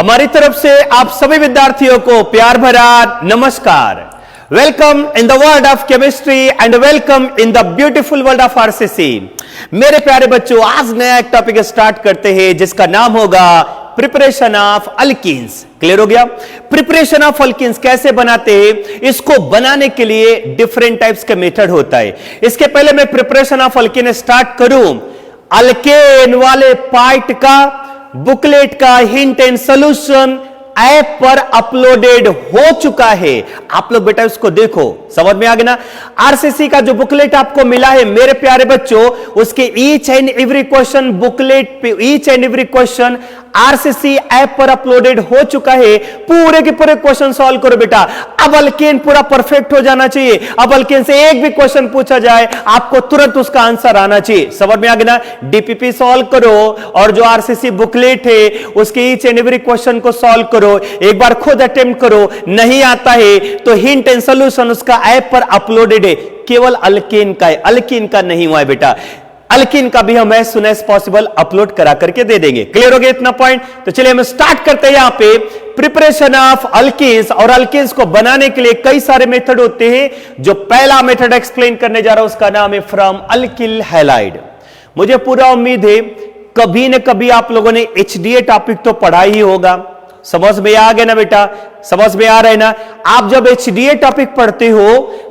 हमारी तरफ से आप सभी विद्यार्थियों को प्यार भरा नमस्कार। Welcome in the world of chemistry and welcome in the beautiful world of RCC. मेरे प्यारे बच्चों, आज नया एक टॉपिक स्टार्ट करते हैं जिसका नाम होगा प्रिपरेशन ऑफ अल्कीन्स। क्लियर हो गया? प्रिपरेशन ऑफ अल्कीन्स कैसे बनाते हैं, इसको बनाने के लिए डिफरेंट टाइप्स के मेथड होता है। इसके पहले मैं प्रिपरेशन ऑफ अल्कीन स्टार्ट करूं, अल्केन वाले पार्ट का बुकलेट का हिंट एंड सॉल्यूशन ऐप पर अपलोडेड हो चुका है। आप लोग बेटा उसको देखो, समझ में आ गया ना। आरसीसी का जो बुकलेट आपको मिला है मेरे प्यारे बच्चों, उसके each and every question booklet पे each and every question RCC app पर अपलोडेड हो चुका है। पूरे के पूरे क्वेश्चन सॉल्व करो बेटा। अब अल्केन पूरा परफेक्ट हो जाना चाहिए। अब अल्केन से एक भी क्वेश्चन पूछा जाए आपको तुरंत उसका आंसर आना चाहिए। समझ में आ गया ना। डीपीपी सॉल्व करो और जो आरसीसी बुकलेट है उसके ईच एंड एवरी क्वेश्चन को सॉल्व करो। एक बार खुद अटेम्प्ट करो, नहीं आता है तो हिंट एंड सॉल्यूशन उसका ऐप पर अपलोडेड है। केवल अल्केन का है, अल्कीन का नहीं हुआ है बेटा। अल्कीन का भी हम as soon as possible upload करा करके दे देंगे। क्लियर हो गया इतना पॉइंट? तो चलिए हम स्टार्ट करते हैं यहां पे प्रिपरेशन ऑफ अल्कीन्स। और अल्कीन्स को बनाने के लिए कई सारे मेथड होते हैं। जो पहला मेथड एक्सप्लेन करने जा रहा हूं उसका नाम है फ्रॉम अल्किल हैलाइड। मुझे पूरा उम्मीद है कभी न कभी आप लोगों ने एचडीए टॉपिक तो पढ़ा ही होगा। समझ में आ गया ना बेटा? समझ में आ रहा है ना? आप जब एचडीए टॉपिक पढ़ते हो,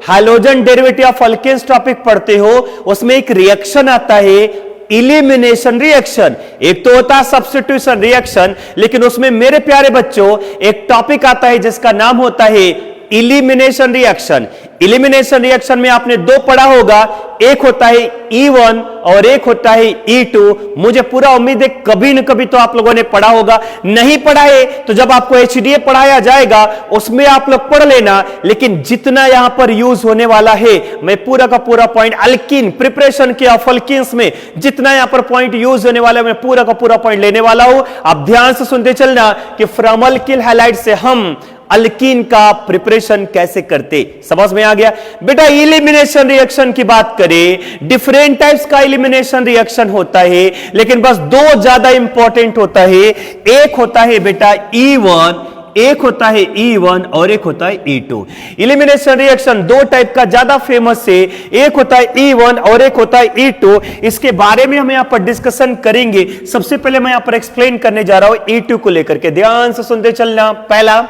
hydrogen derivative of alkanes topic पढ़ते हो, उसमें एक रिएक्शन आता है इलिमिनेशन रिएक्शन। एक तो होता है सब्स्टिट्यूशन रिएक्शन, लेकिन उसमें मेरे प्यारे बच्चों एक टॉपिक आता है जिसका नाम होता है इलिमिनेशन रिएक्शन। इलिमिनेशन रिएक्शन में आपने दो पढ़ा होगा, एक होता है E1 और एक होता है E2। मुझे पूरा उम्मीद है कभी न कभी तो आप लोगों ने पढ़ा होगा। नहीं पढ़ा है तो जब आपको एचडीए पढ़ाया जाएगा उसमें आप लोग पढ़ लेना। लेकिन जितना यहां पर यूज होने वाला है, मैं पूरा का पूरा पॉइंट अल्कीन प्रिपरेशन के ऑफ अल्कीन्स में जितना यहां पर पॉइंट यूज होने वाला है मैं पूरा का पूरा पॉइंट लेने वाला हूं। आप ध्यान से सुनते चलना कि फ्रॉम अल्किल हैलाइड से हम अल्कीन का प्रिपरेशन कैसे करते। समझ में आ गया बेटा? इलिमिनेशन रिएक्शन की बात करें, डिफरेंट टाइप्स का इलिमिनेशन रिएक्शन होता है, लेकिन बस दो ज्यादा इंपॉर्टेंट होता है। एक होता है बेटा E1, एक होता है E1 और एक होता है E2। इलिमिनेशन रिएक्शन दो टाइप का ज्यादा फेमस है, एक होता है E1 और एक होता है E2। इसके बारे में हम यहां पर डिस्कशन करेंगे। सबसे पहले मैं यहां पर एक्सप्लेन करने जा रहा हूं E2 को लेकर के। ध्यान से सुनते चलना। पहला,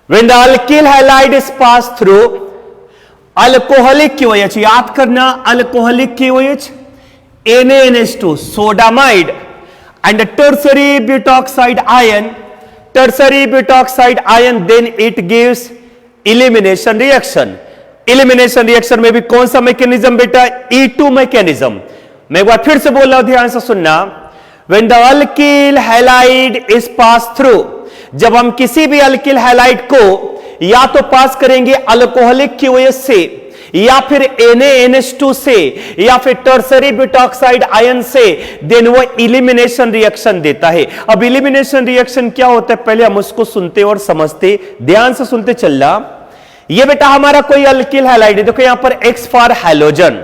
when the alkyl halide is passed through alcoholic KOH, याद करना alcoholic KOH, NaNH2 sodamide and tertiary butoxide ion, then it gives elimination reaction। elimination reaction में भी कौन सा मैकेनिज्म बेटा? E2 mechanism. मैं एक बार फिर से बोल रहा हूं, ध्यान से सुनना। when the alkyl halide is passed through, जब हम किसी भी अल्किल हैलाइड को या तो पास करेंगे अल्कोहलिक KOH से, या फिर NaNH2 से, या फिर टर्सरी ब्यूटॉक्साइड आयन से, देन वो इलिमिनेशन रिएक्शन देता है। अब इलिमिनेशन रिएक्शन क्या होता है पहले हम उसको सुनते और समझते। ध्यान से सुनते चलना। ये बेटा हमारा कोई अल्किल हैलाइड है। देखो यहां पर X फॉर हैलोजन।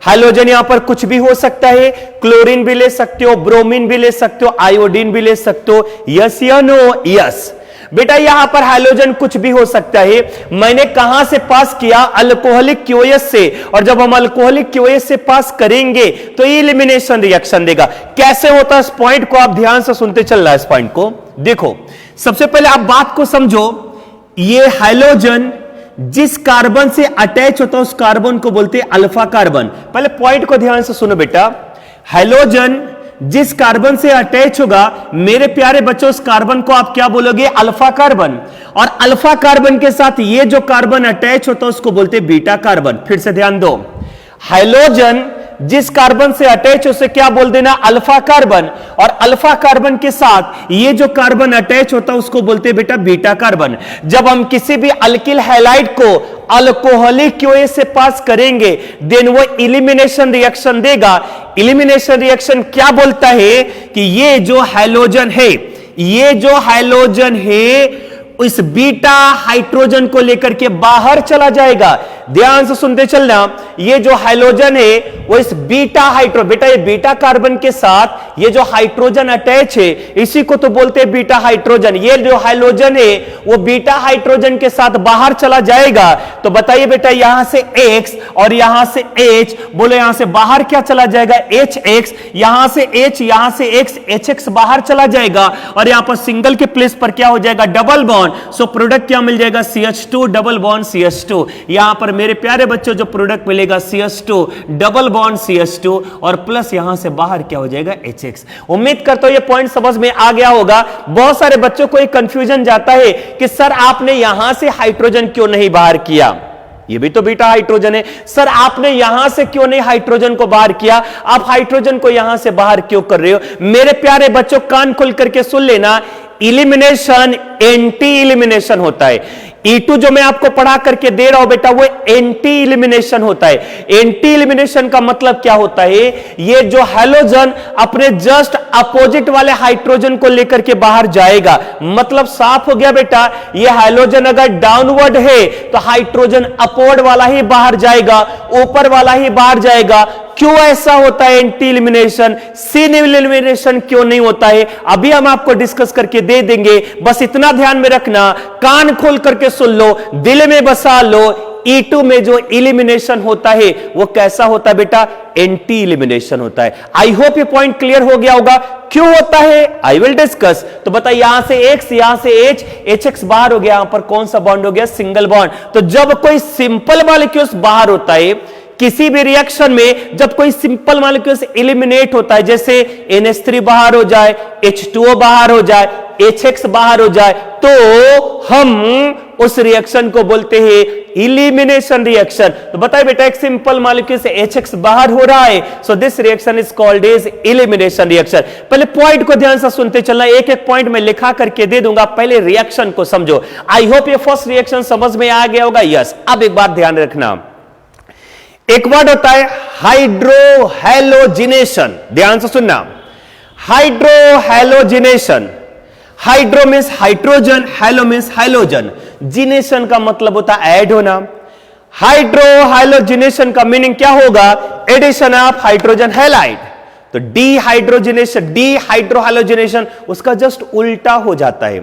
हाइड्रोजन यहां पर कुछ भी हो सकता है, क्लोरीन भी ले सकते हो, ब्रोमीन भी ले सकते हो, आयोडीन भी ले सकते हो। यस या नो? यस बेटा, यहां पर हाइड्रोजन कुछ भी हो सकता है। मैंने कहां से पास किया? अल्कोहलिक KOH से। और जब हम अल्कोहलिक KOH से पास करेंगे तो इलिमिनेशन रिएक्शन देगा। कैसे होता है इस पॉइंट को आप ध्यान से सुनते चल रहा है। इस पॉइंट को देखो, सबसे पहले आप बात को समझो। ये हाइड्रोजन जिस कार्बन से अटैच होता है उस कार्बन को बोलते हैं अल्फा कार्बन। पहले पॉइंट को ध्यान से सुनो बेटा। हाइड्रोजन जिस कार्बन से अटैच होगा मेरे प्यारे बच्चों, उस कार्बन को आप क्या बोलोगे? Alpha carbon. और अल्फा कार्बन के साथ ये जो कार्बन अटैच होता है उसको बोलते हैं बीटा कार्बन। फिर से ध्यान दो, हाइड्रोजन जिस कार्बन से अटैच उसे क्या बोल देना? Alpha carbon. और अल्फा कार्बन के साथ ये जो कार्बन अटैच होता है उसको बोलते हैं बेटा बीटा कार्बन। जब हम किसी भी अल्किल हैलाइड को अल्कोहलिक KOH से पास करेंगे देन वो इलिमिनेशन रिएक्शन देगा। इलिमिनेशन रिएक्शन क्या बोलता है कि ये जो हाइड्रोजन है, ये जो हाइड्रोजन है इस बीटा हाइड्रोजन को लेकर के बाहर चला जाएगा। ध्यान से सुनते चलना। ये जो हाइड्रोजन है वो इस बीटा हाइड्रो, बेटा ये बीटा कार्बन के साथ ये जो हाइड्रोजन अटैच है इसी को तो बोलते हैं बीटा हाइड्रोजन। ये जो हाइड्रोजन है वो बीटा हाइड्रोजन के साथ बाहर चला जाएगा। तो बताइए बेटा, यहां से X और यहां से H, बोले यहां से बाहर क्या चला जाएगा, HX, यहां से H, यहां से X, HX बाहर चला जाएगा और यहां पर सिंगल के प्लेस पर क्या हो जाएगा, डबल बॉन्ड। सो प्रोडक्ट क्या मिल जाएगा, CH2 डबल बॉन्ड CH2। यहां पर मेरे प्यारे बच्चों जो प्रोडक्ट मिलेगा CH2 डबल बॉन्ड CH2 और प्लस यहां से बाहर क्या हो जाएगा, HX। उम्मीद करता हूं ये पॉइंट समझ में आ गया होगा। बहुत सारे बच्चों को एक कंफ्यूजन जाता है कि सर आपने यहां से हाइड्रोजन क्यों नहीं बाहर किया, ये भी तो बीटा हाइड्रोजन है, सर आपने यहां से क्यों नहीं हाइड्रोजन को बाहर किया, आप हाइड्रोजन को यहां से बाहर क्यों कर रहे हो। मेरे प्यारे बच्चों कान खोल करके सुन लेना, इलिमिनेशन एंटी इलिमिनेशन होता है। E2 जो मैं आपको पढ़ा करके दे रहा हूं बेटा वो एंटी इलिमिनेशन होता है। एंटी इलिमिनेशन का मतलब क्या होता है, ये जो हैलोजन अपने जस्ट अपोजिट वाले हाइड्रोजन को लेकर के बाहर जाएगा। मतलब साफ हो गया बेटा, ये हैलोजन अगर डाउनवर्ड है तो हाइड्रोजन अपवर्ड वाला ही बाहर जाएगा, ऊपर वाला ही बाहर जाएगा। क्यों ऐसा होता है एंटी इलिमिनेशन, सीन इलिमिनेशन क्यों नहीं होता है, अभी हम आपको डिस्कस करके दे देंगे। बस इतना ध्यान में रखना, कान खोल करके सुन लो, दिल में बसा लो, E2 में जो इलिमिनेशन होता है वो कैसा होता है बेटा, एंटी इलिमिनेशन होता है। आई होप ये पॉइंट क्लियर हो गया होगा। क्यों होता है आई विल डिस्कस। तो बताइए, यहां से X, यहां से H, HX बाहर हो गया, यहां पर कौन सा बॉन्ड हो गया, सिंगल बॉन्ड। तो जब कोई सिंपल मॉलिक्यूल्स बाहर होता है किसी भी रिएक्शन में, जब कोई सिंपल मॉलिक्यूल्स एलिमिनेट होता है, जैसे NH3 बाहर हो जाए, H2O बाहर हो जाए, HX बाहर हो जाए, तो हम उस रिएक्शन को बोलते हैं इलिमिनेशन रिएक्शन। तो बताइए बेटा, एक सिंपल मॉलिक्यूल से HX बाहर हो रहा है, so this reaction is called as elimination reaction. पहले पॉइंट को ध्यान से सुनते चलना, एक एक पॉइंट में लिखा करके दे दूंगा, पहले रिएक्शन को समझो। आई होप ये फर्स्ट रिएक्शन समझ में आ गया होगा। यस, अब एक बात ध्यान रखना, एक वर्ड होता है हाइड्रोहैलोजिनेशन। ध्यान से सुनना, hydrohalogenation. Hydro means hydrogen, halo means halogen, genation का मतलब होता है ऐड होना। हाइड्रोहैलोजिनेशन का मीनिंग क्या होगा, एडिशन ऑफ हाइड्रोजन हैलाइड। तो डीहाइड्रोजिनेशन, डीहाइड्रोहैलोजिनेशन उसका जस्ट उल्टा हो जाता है।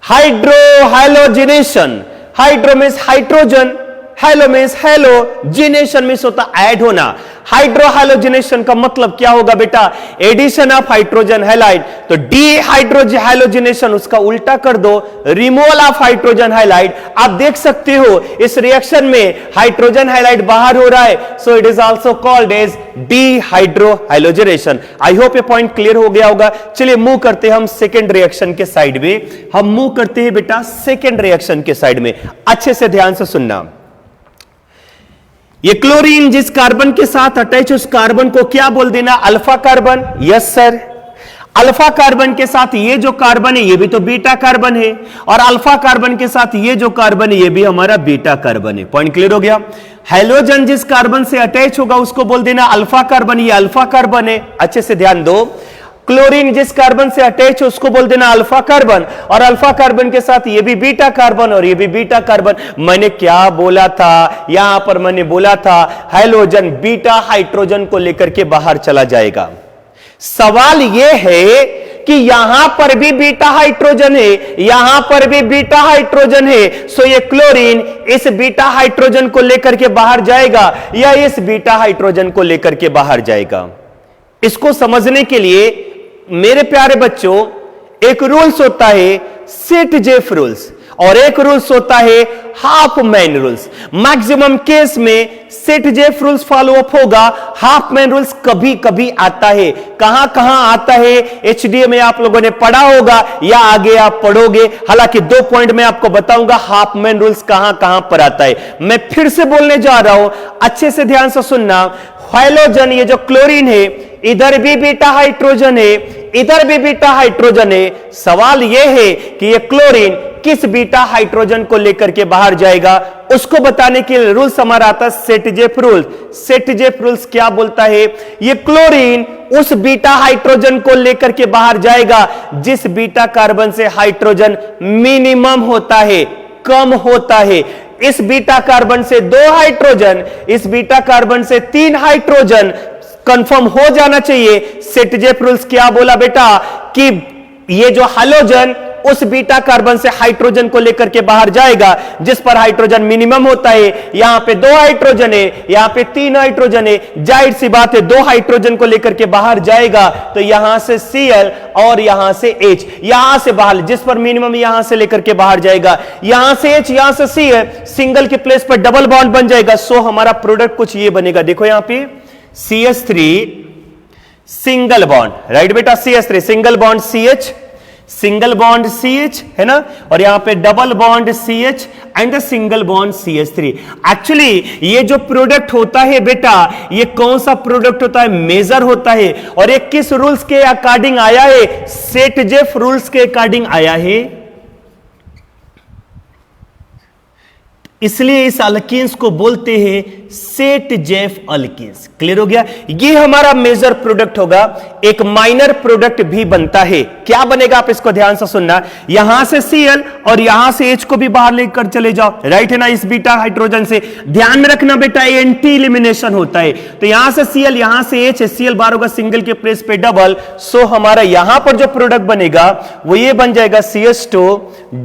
Hydrohalogenation, hydro means hydrogen, halo means halo, genation means होता ऐड होना। हाइड्रोहैलोजिनेशन का मतलब क्या होगा बेटा, एडिशन ऑफ हाइड्रोजन हैलाइड। तो डीहाइड्रोहैलोजिनेशन उसका उल्टा कर दो, रिमूवल ऑफ हाइड्रोजन हैलाइड। आप देख सकते हो इस रिएक्शन में हाइड्रोजन हैलाइड बाहर हो रहा है, so it is also called as dehydrohalogenation. I hope ये पॉइंट क्लियर हो गया होगा। चलिए मूव करते हैं हम सेकेंड रिएक्शन के साइड में, हम मूव करते हैं बेटा सेकेंड रिएक्शन के साइड में। अच्छे से ध्यान से सुनना, ये क्लोरीन जिस कार्बन के साथ अटैच, उस कार्बन को क्या बोल देना, alpha carbon. Yes sir, alpha carbon के साथ ये जो कार्बन है ये भी तो बीटा कार्बन है, और अल्फा कार्बन के साथ ये जो कार्बन है ये भी हमारा बीटा कार्बन है। पॉइंट क्लियर हो गया। हैलोजन जिस कार्बन से अटैच होगा उसको बोल देना अल्फा कार्बन, ये अल्फा कार्बन है। अच्छे से ध्यान दो, क्लोरीन जिस कार्बन से अटैच है उसको बोल देना अल्फा कार्बन, और अल्फा कार्बन के साथ ये भी बीटा कार्बन और ये भी बीटा कार्बन। मैंने क्या बोला था, यहां पर मैंने बोला था हैलोजन बीटा हाइड्रोजन को लेकर के बाहर चला जाएगा। सवाल यह है कि यहां पर भी बीटा हाइड्रोजन है, यहां पर भी बीटा हाइड्रोजन है, सो ये क्लोरीन इस बीटा हाइड्रोजन को लेकर के बाहर जाएगा या इस बीटा हाइड्रोजन को लेकर के बाहर जाएगा। इसको समझने के लिए मेरे प्यारे बच्चों एक रूल्स होता है सेट जेफ रूल्स, और एक रूल्स होता है Hofmann rules. Maximum case में Saytzeff rules follow up होगा, हाफ मैन रूल्स कभी कभी आता है। कहां कहां आता है, एचडीए में आप लोगों ने पढ़ा होगा या आगे आप पढ़ोगे। हालांकि 2 पॉइंट में आपको बताऊंगा हाफ मैन रूल्स कहां कहां पर आता है। मैं फिर से बोलने जा रहा हूं, अच्छे से ध्यान से सुनना। हैलोजन ये जो क्लोरीन है, इधर भी बीटा हाइड्रोजन है, इधर भी बीटा हाइड्रोजन है। सवाल यह है कि ये क्लोरीन किस बीटा हाइड्रोजन को लेकर के बाहर जाएगा, उसको बताने के लिए रूल्स हमारा आता है set Jeff rule. Set Jeff rules क्या बोलता है, ये क्लोरीन उस बीटा हाइड्रोजन को लेकर के बाहर जाएगा जिस बीटा कार्बन से हाइड्रोजन मिनिमम होता है, कम होता है। इस बीटा कार्बन से 2 हाइड्रोजन, इस बीटा कार्बन से 3 हाइड्रोजन, कंफर्म हो जाना चाहिए। सेट-जेफ रूल्स क्या बोला बेटा कि ये जो हैलोजन उस बीटा कार्बन से हाइड्रोजन को लेकर के बाहर जाएगा, जिस पर हाइड्रोजन मिनिमम होता है। यहां पे 2 हाइड्रोजन है, यहां पे 3 हाइड्रोजन है, जाहिर सी बात है 2 हाइड्रोजन को लेकर के बाहर जाएगा तो यहां से Cl और यहां से H, यहां से बाहर जिस पर मिनिमम यहां से लेकर के बाहर जाएगा, यहां से H यहां से Cl, सिंगल के प्लेस पर डबल बॉन्ड बन जाएगा। सो हमारा प्रोडक्ट कुछ ये बनेगा, देखो यहां पे CH3 सिंगल बॉन्ड, राइट बेटा, CH3 single bond CH, single bond CH है ना, और यहां पे double bond CH and single bond CH3। Actually ये जो प्रोडक्ट होता है बेटा, ये कौन सा प्रोडक्ट होता है, मेजर होता है, और ये किस रूल्स के अकॉर्डिंग आया है, सेट-जेफ रूल्स के अकॉर्डिंग आया है। इसलिए इस अल्कीन्स को बोलते हैं सेट-जेफ अल्कीन्स। क्लियर हो गया, ये हमारा मेजर प्रोडक्ट होगा। एक माइनर प्रोडक्ट भी बनता है, क्या बनेगा आप इसको ध्यान से सुनना। यहां से Cl और यहां से H को भी बाहर लेकर चले जाओ, राइट है ना, इस बीटा हाइड्रोजन से। ध्यान में रखना बेटा एंटी एलिमिनेशन होता है, तो यहां से Cl यहां से H, Cl बार होगा सिंगल के प्लेस पे डबल। सो हमारा यहां पर जो प्रोडक्ट बनेगा वो ये बन जाएगा CH2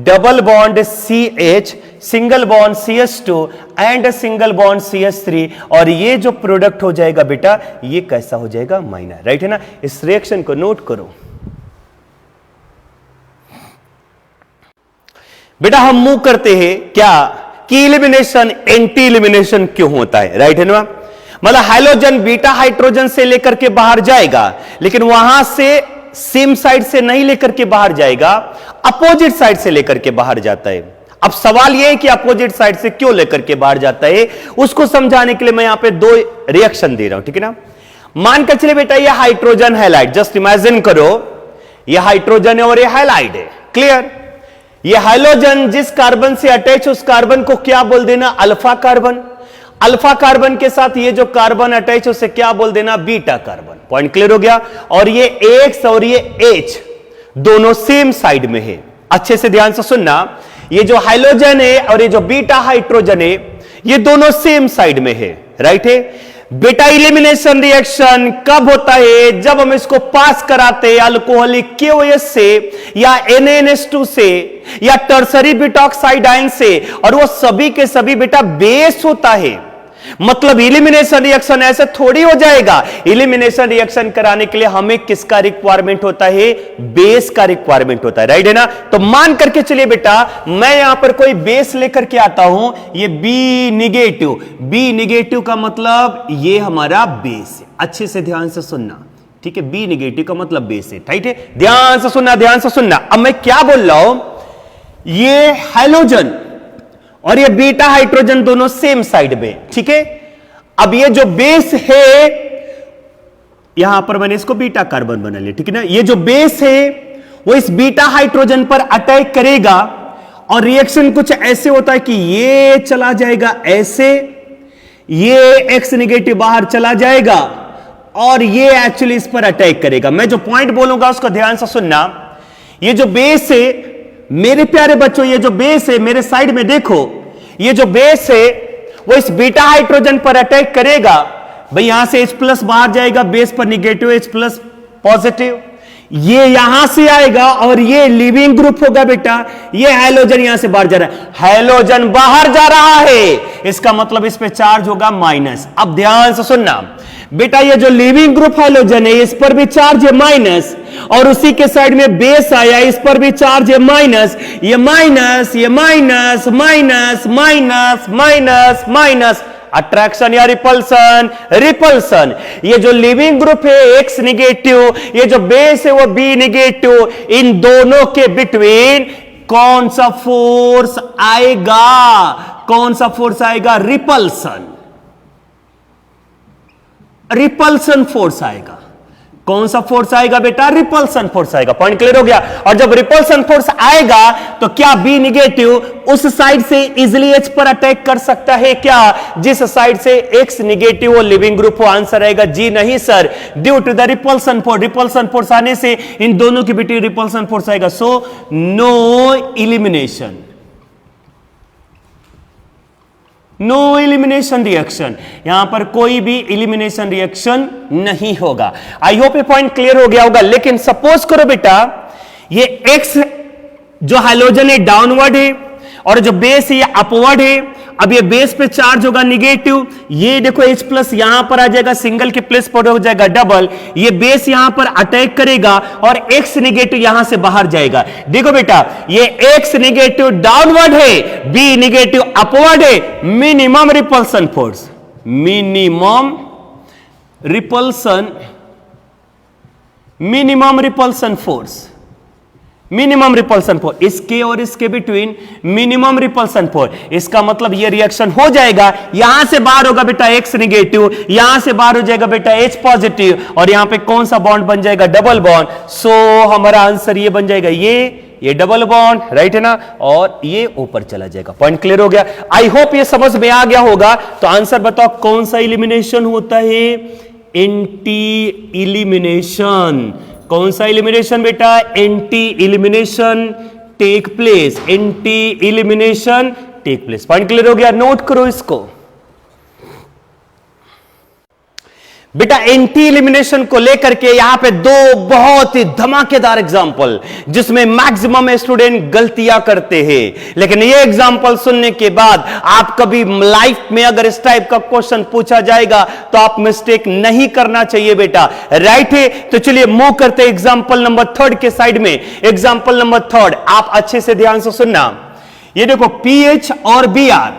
double bond CH single bond CH2 and single bond CH3, और ये जो प्रोडक्ट हो जाएगा बेटा ये कैसा हो जाएगा, माइनर, राइट है ना। इस रिएक्शन को नोट करो बेटा। हम मूव करते हैं क्या कि इलिमिनेशन एंटी इलिमिनेशन क्यों होता है, राइट है ना। मतलब हाइड्रोजन बीटा हाइड्रोजन से लेकर के बाहर जाएगा, लेकिन वहां से सेम साइड से नहीं लेकर के बाहर जाएगा, अपोजिट साइड से लेकर के बाहर जाता है। अब सवाल यह है कि अपोजिट साइड से क्यों लेकर के बाहर जाता है, उसको समझाने के लिए मैं यहां पे 2 रिएक्शन दे रहा हूं, ठीक है ना। मानकर चलिए बेटा ये हाइड्रोजन हैलाइड, जस्ट इमेजिन करो ये हाइड्रोजन है और ये हैलाइड है, क्लियर। ये हाइड्रोजन जिस कार्बन से अटैच, उस कार्बन को क्या बोल देना, अल्फा कार्बन। अल्फा कार्बन के साथ ये जो कार्बन अटैच उसे क्या बोल देना, बीटा कार्बन। पॉइंट क्लियर हो गया। और ये X और ये H दोनों सेम साइड में है। अच्छे से ध्यान से सुनना, ये जो हाइड्रोजन है और ये जो बीटा हाइड्रोजन है ये दोनों सेम साइड में है, राइट है बेटा। इलिमिनेशन रिएक्शन कब होता है, जब हम इसको पास कराते हैं अल्कोहलिक KOH से या NaNH2 से या टर्सरी ब्यूटॉक्साइड आयन से, और वो सभी के सभी बेटा बेस होता है। मतलब इलिमिनेशन रिएक्शन ऐसे थोड़ी हो जाएगा। इलिमिनेशन रिएक्शन कराने के लिए हमें किसका रिक्वायरमेंट होता है, बेस का रिक्वायरमेंट होता है, राइट है ना। तो मान करके चलिए बेटा मैं यहां पर कोई बेस लेकर के आता हूं, ये B निगेटिव। B निगेटिव का मतलब ये हमारा बेस है। अच्छे से ध्यान से सुनना, ठीक है। B निगेटिव का मतलब बेस है, ठीक है। ध्यान से सुनना, ध्यान से सुनना। अब मैं क्या बोल रहा हूं, ये हाइड्रोजन और ये बीटा हाइड्रोजन दोनों सेम साइड में, ठीक है। अब ये जो बेस है, यहां पर मैंने इसको बीटा कार्बन बना लिया, ठीक है ना। ये जो बेस है वो इस बीटा हाइड्रोजन पर अटैक करेगा और रिएक्शन कुछ ऐसे होता है कि ये चला जाएगा ऐसे, ये X निगेटिव बाहर चला जाएगा और ये एक्चुअली इस पर अटैक करेगा। मैं जो पॉइंट बोलूंगा उसको ध्यान से सुनना। ये जो बेस है मेरे प्यारे बच्चों, ये जो बेस है मेरे साइड में देखो, ये जो बेस है वो इस बीटा हाइड्रोजन पर अटैक करेगा। भाई यहां से H प्लस बाहर जाएगा, बेस पर निगेटिव, H प्लस पॉजिटिव, ये यहां से आएगा और ये लिविंग ग्रुप होगा बेटा। ये हाइड्रोजन यहां से बाहर जा रहा है, हाइड्रोजन बाहर जा रहा है, इसका मतलब इस पे चार्ज होगा माइनस। अब ध्यान से सुनना बेटा, ये जो लिविंग ग्रुप हाइड्रोजन है इस पर भी चार्ज है माइनस, और उसी के साइड में बेस आया इस पर भी चार्ज है माइनस। ये माइनस, ये minus, minus, minus, minus, minus, attraction या रिपल्सन, रिपल्सन। ये जो लिविंग ग्रुप है X निगेटिव, ये जो बेस है वो B निगेटिव, इन दोनों के बिटवीन कौन सा फोर्स आएगा, कौन सा फोर्स आएगा, रिपल्सन, रिपल्सन फोर्स आएगा। कौन सा फोर्स आएगा बेटा, रिपल्सन फोर्स आएगा। पॉइंट क्लियर हो गया। और जब रिपल्सन फोर्स आएगा तो क्या B निगेटिव उस साइड से इजिली H पर अटैक कर सकता है क्या, जिस साइड से X निगेटिव हो, लिविंग ग्रुप हो? आंसर आएगा जी नहीं sir, due to the repulsion force. Repulsion force आने से इन दोनों के बीच रिपल्सन फोर्स आएगा। So no elimination, no elimination reaction, यहां पर कोई भी एलिमिनेशन रिएक्शन नहीं होगा। आई होप ये पॉइंट क्लियर हो गया होगा। लेकिन सपोज करो बेटा ये X जो हाइड्रोजन है डाउनवर्ड है और जो बेस है ये अपवर्ड है। अब ये बेस पे चार्ज होगा निगेटिव, ये देखो H प्लस यहां पर आ जाएगा, सिंगल के प्लेस पर हो जाएगा डबल, ये बेस यहां पर अटैक करेगा और X निगेटिव यहां से बाहर जाएगा। देखो बेटा ये X निगेटिव डाउनवर्ड है, B निगेटिव अपवर्ड है, minimum repulsion force, minimum repulsion force, minimum repulsion force, इसके और इसके बिटवीन मिनिमम रिपल्सन फोर्स। इसका मतलब ये रिएक्शन हो जाएगा, यहां से बाहर होगा बेटा X निगेटिव, यहां से बाहर हो जाएगा बेटा H पॉजिटिव, और यहां पे कौन सा बॉन्ड बन जाएगा, डबल बॉन्ड। सो हमारा आंसर ये बन जाएगा, ये डबल बॉन्ड, राइट है ना, और ये ऊपर चला जाएगा। पॉइंट क्लियर हो गया। आई होप ये समझ में आ गया होगा। तो आंसर बताओ कौन सा इलिमिनेशन होता है, एंटी इलिमिनेशन। कौन सा इलिमिनेशन बेटा, anti elimination take place, anti elimination take place. Point clear हो गया, नोट करो इसको बेटा। एंटी एलिमिनेशन को लेकर के यहां पे दो बहुत ही धमाकेदार एग्जाम्पल, जिसमें मैक्सिमम स्टूडेंट गलतियां करते हैं, लेकिन ये एग्जाम्पल सुनने के बाद आप कभी लाइफ में अगर इस टाइप का क्वेश्चन पूछा जाएगा तो आप मिस्टेक नहीं करना चाहिए बेटा, राइट है। तो चलिए मूव करते एग्जाम्पल नंबर 3 के साइड में। एग्जाम्पल नंबर 3 आप अच्छे से ध्यान से सुनना। ये देखो पीएच और बीआर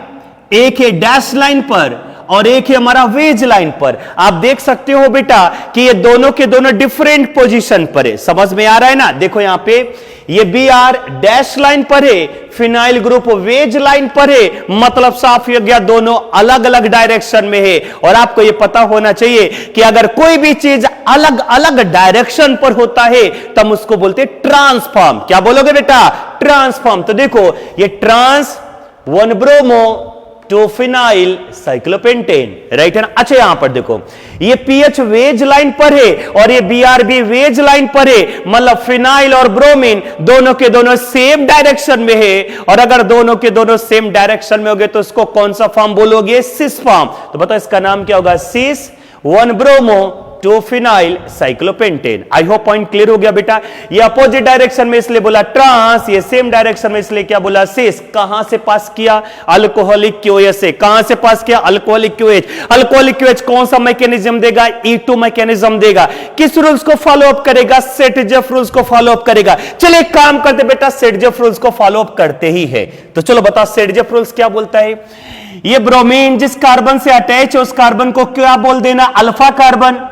एक है डैश लाइन पर और एक है हमारा वेज लाइन पर। आप देख सकते हो बेटा कि ये दोनों के दोनों डिफरेंट पोजीशन पर है। समझ में आ रहा है ना। देखो यहां पे ये बी आर डैश लाइन पर है, फिनाइल ग्रुप वेज लाइन पर है, मतलब साफ हो गया दोनों अलग अलग डायरेक्शन में है। और आपको ये पता होना चाहिए कि अगर कोई भी चीज अलग अलग डायरेक्शन पर होता है तब उसको बोलते ट्रांसफॉर्म। क्या बोलोगे बेटा, ट्रांसफॉर्म। तो देखो ये trans 1 bromo 2 phenyl cyclopentane, right है ना। अच्छा यहां पर देखो ये पीएच वेज लाइन पर है और ये बीआरबी वेज लाइन पर है, मतलब फिनाइल और ब्रोमीन दोनों के दोनों सेम डायरेक्शन में है। और अगर दोनों के दोनों सेम डायरेक्शन में होंगे तो इसको कौन सा फॉर्म बोलोगे, सिस फॉर्म। तो बताओ इसका नाम क्या होगा, सिस 1 bromo 2 phenyl cyclopentane. I hope point clear हो गया बेटा। ये अपोजिट डायरेक्शन में इसलिए बोला ट्रांस, ये सेम डायरेक्शन में इसलिए क्या बोला, सिस। कहां से पास किया, अल्कोहलिक क्यूएच से। कहां से पास किया, अल्कोहलिक क्यूएच। अल्कोहलिक क्यूएच कौन सा मैकेनिज्म देगा, E2 मैकेनिज्म देगा। किस रूल्स को फॉलो अप करेगा, सेट-जेफ रूल्स को फॉलो अप करेगा। चलिए एक काम करते बेटा, सेट-जेफ रूल्स को फॉलो अप करते ही है। तो चलो बताओ सेट-जेफ रूल्स क्या बोलता है। ये ब्रोमीन जिस कार्बन से अटैच है उस कार्बन को क्या बोल देना, अल्फा कार्बन।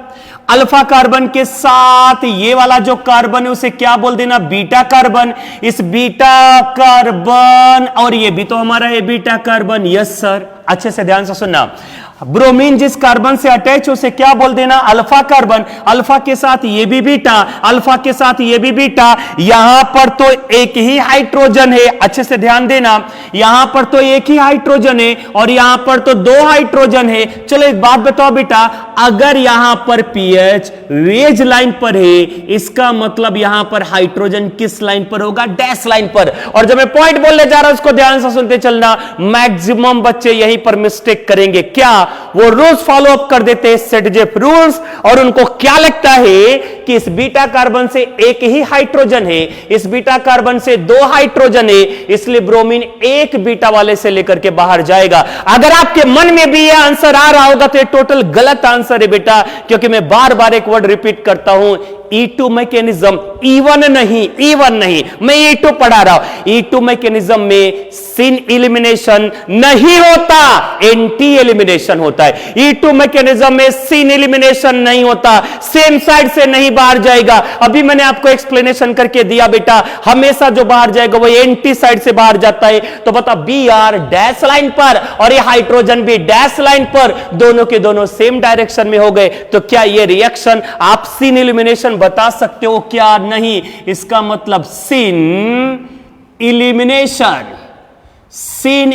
अल्फा कार्बन के साथ ये वाला जो कार्बन है उसे क्या बोल देना, बीटा कार्बन। इस बीटा कार्बन, और ये भी तो हमारा है बीटा कार्बन, यस सर। अच्छे से ध्यान से सुनना, ब्रोमीन जिस कार्बन से अटैच उसे क्या बोल देना, अल्फा कार्बन। अल्फा के साथ ये भी बीटा, अल्फा के साथ ये भी बीटा। यहां पर तो एक ही हाइड्रोजन है, अच्छे से ध्यान देना, यहां पर तो एक ही हाइड्रोजन है और यहां पर तो 2 हाइड्रोजन है। चलो एक बात बताओ बेटा, अगर यहां पर पीएच वेज लाइन पर है, इसका मतलब यहां पर हाइड्रोजन किस लाइन पर होगा, डैश लाइन पर। और जब मैं पॉइंट बोलने जा रहा हूं उसको ध्यान से सुनते चलना। मैक्सिमम बच्चे यहीं पर मिस्टेक करेंगे, क्या वो रूल्स फॉलो अप कर देते हैं, सेट-जेफ रूल्स, और उनको क्या लगता है कि इस बीटा कार्बन से एक ही हाइड्रोजन है, इस बीटा कार्बन से 2 हाइड्रोजन है, इसलिए ब्रोमीन एक बीटा वाले से लेकर के बाहर जाएगा। अगर आपके मन में भी यह आंसर आ रहा होगा तो ये टोटल गलत आंसर है बेटा, क्योंकि मैं बार बार एक वर्ड रिपीट करता हूं, E2 मैकेनिज्म, E1 नहीं, E1 नहीं, मैं E2 पढ़ा रहा हूं। E2 मैकेनिज्म में सिन एलिमिनेशन नहीं होता, एंटी एलिमिनेशन होता है। E2 मैकेनिज्म में सिन एलिमिनेशन नहीं होता, सेम साइड से नहीं बाहर जाएगा। अभी मैंने आपको एक्सप्लेनेशन करके दिया बेटा, हमेशा जो बाहर जाएगा वो एंटी साइड से बाहर जाता है। तो बता Br डैश लाइन पर और ये हाइड्रोजन भी डैश लाइन पर, दोनों के दोनों सेम डायरेक्शन में हो गए। तो क्या ये रिएक्शन आप सिन एलिमिनेशन बता सकते हो, क्या नहीं? इसका मतलब syn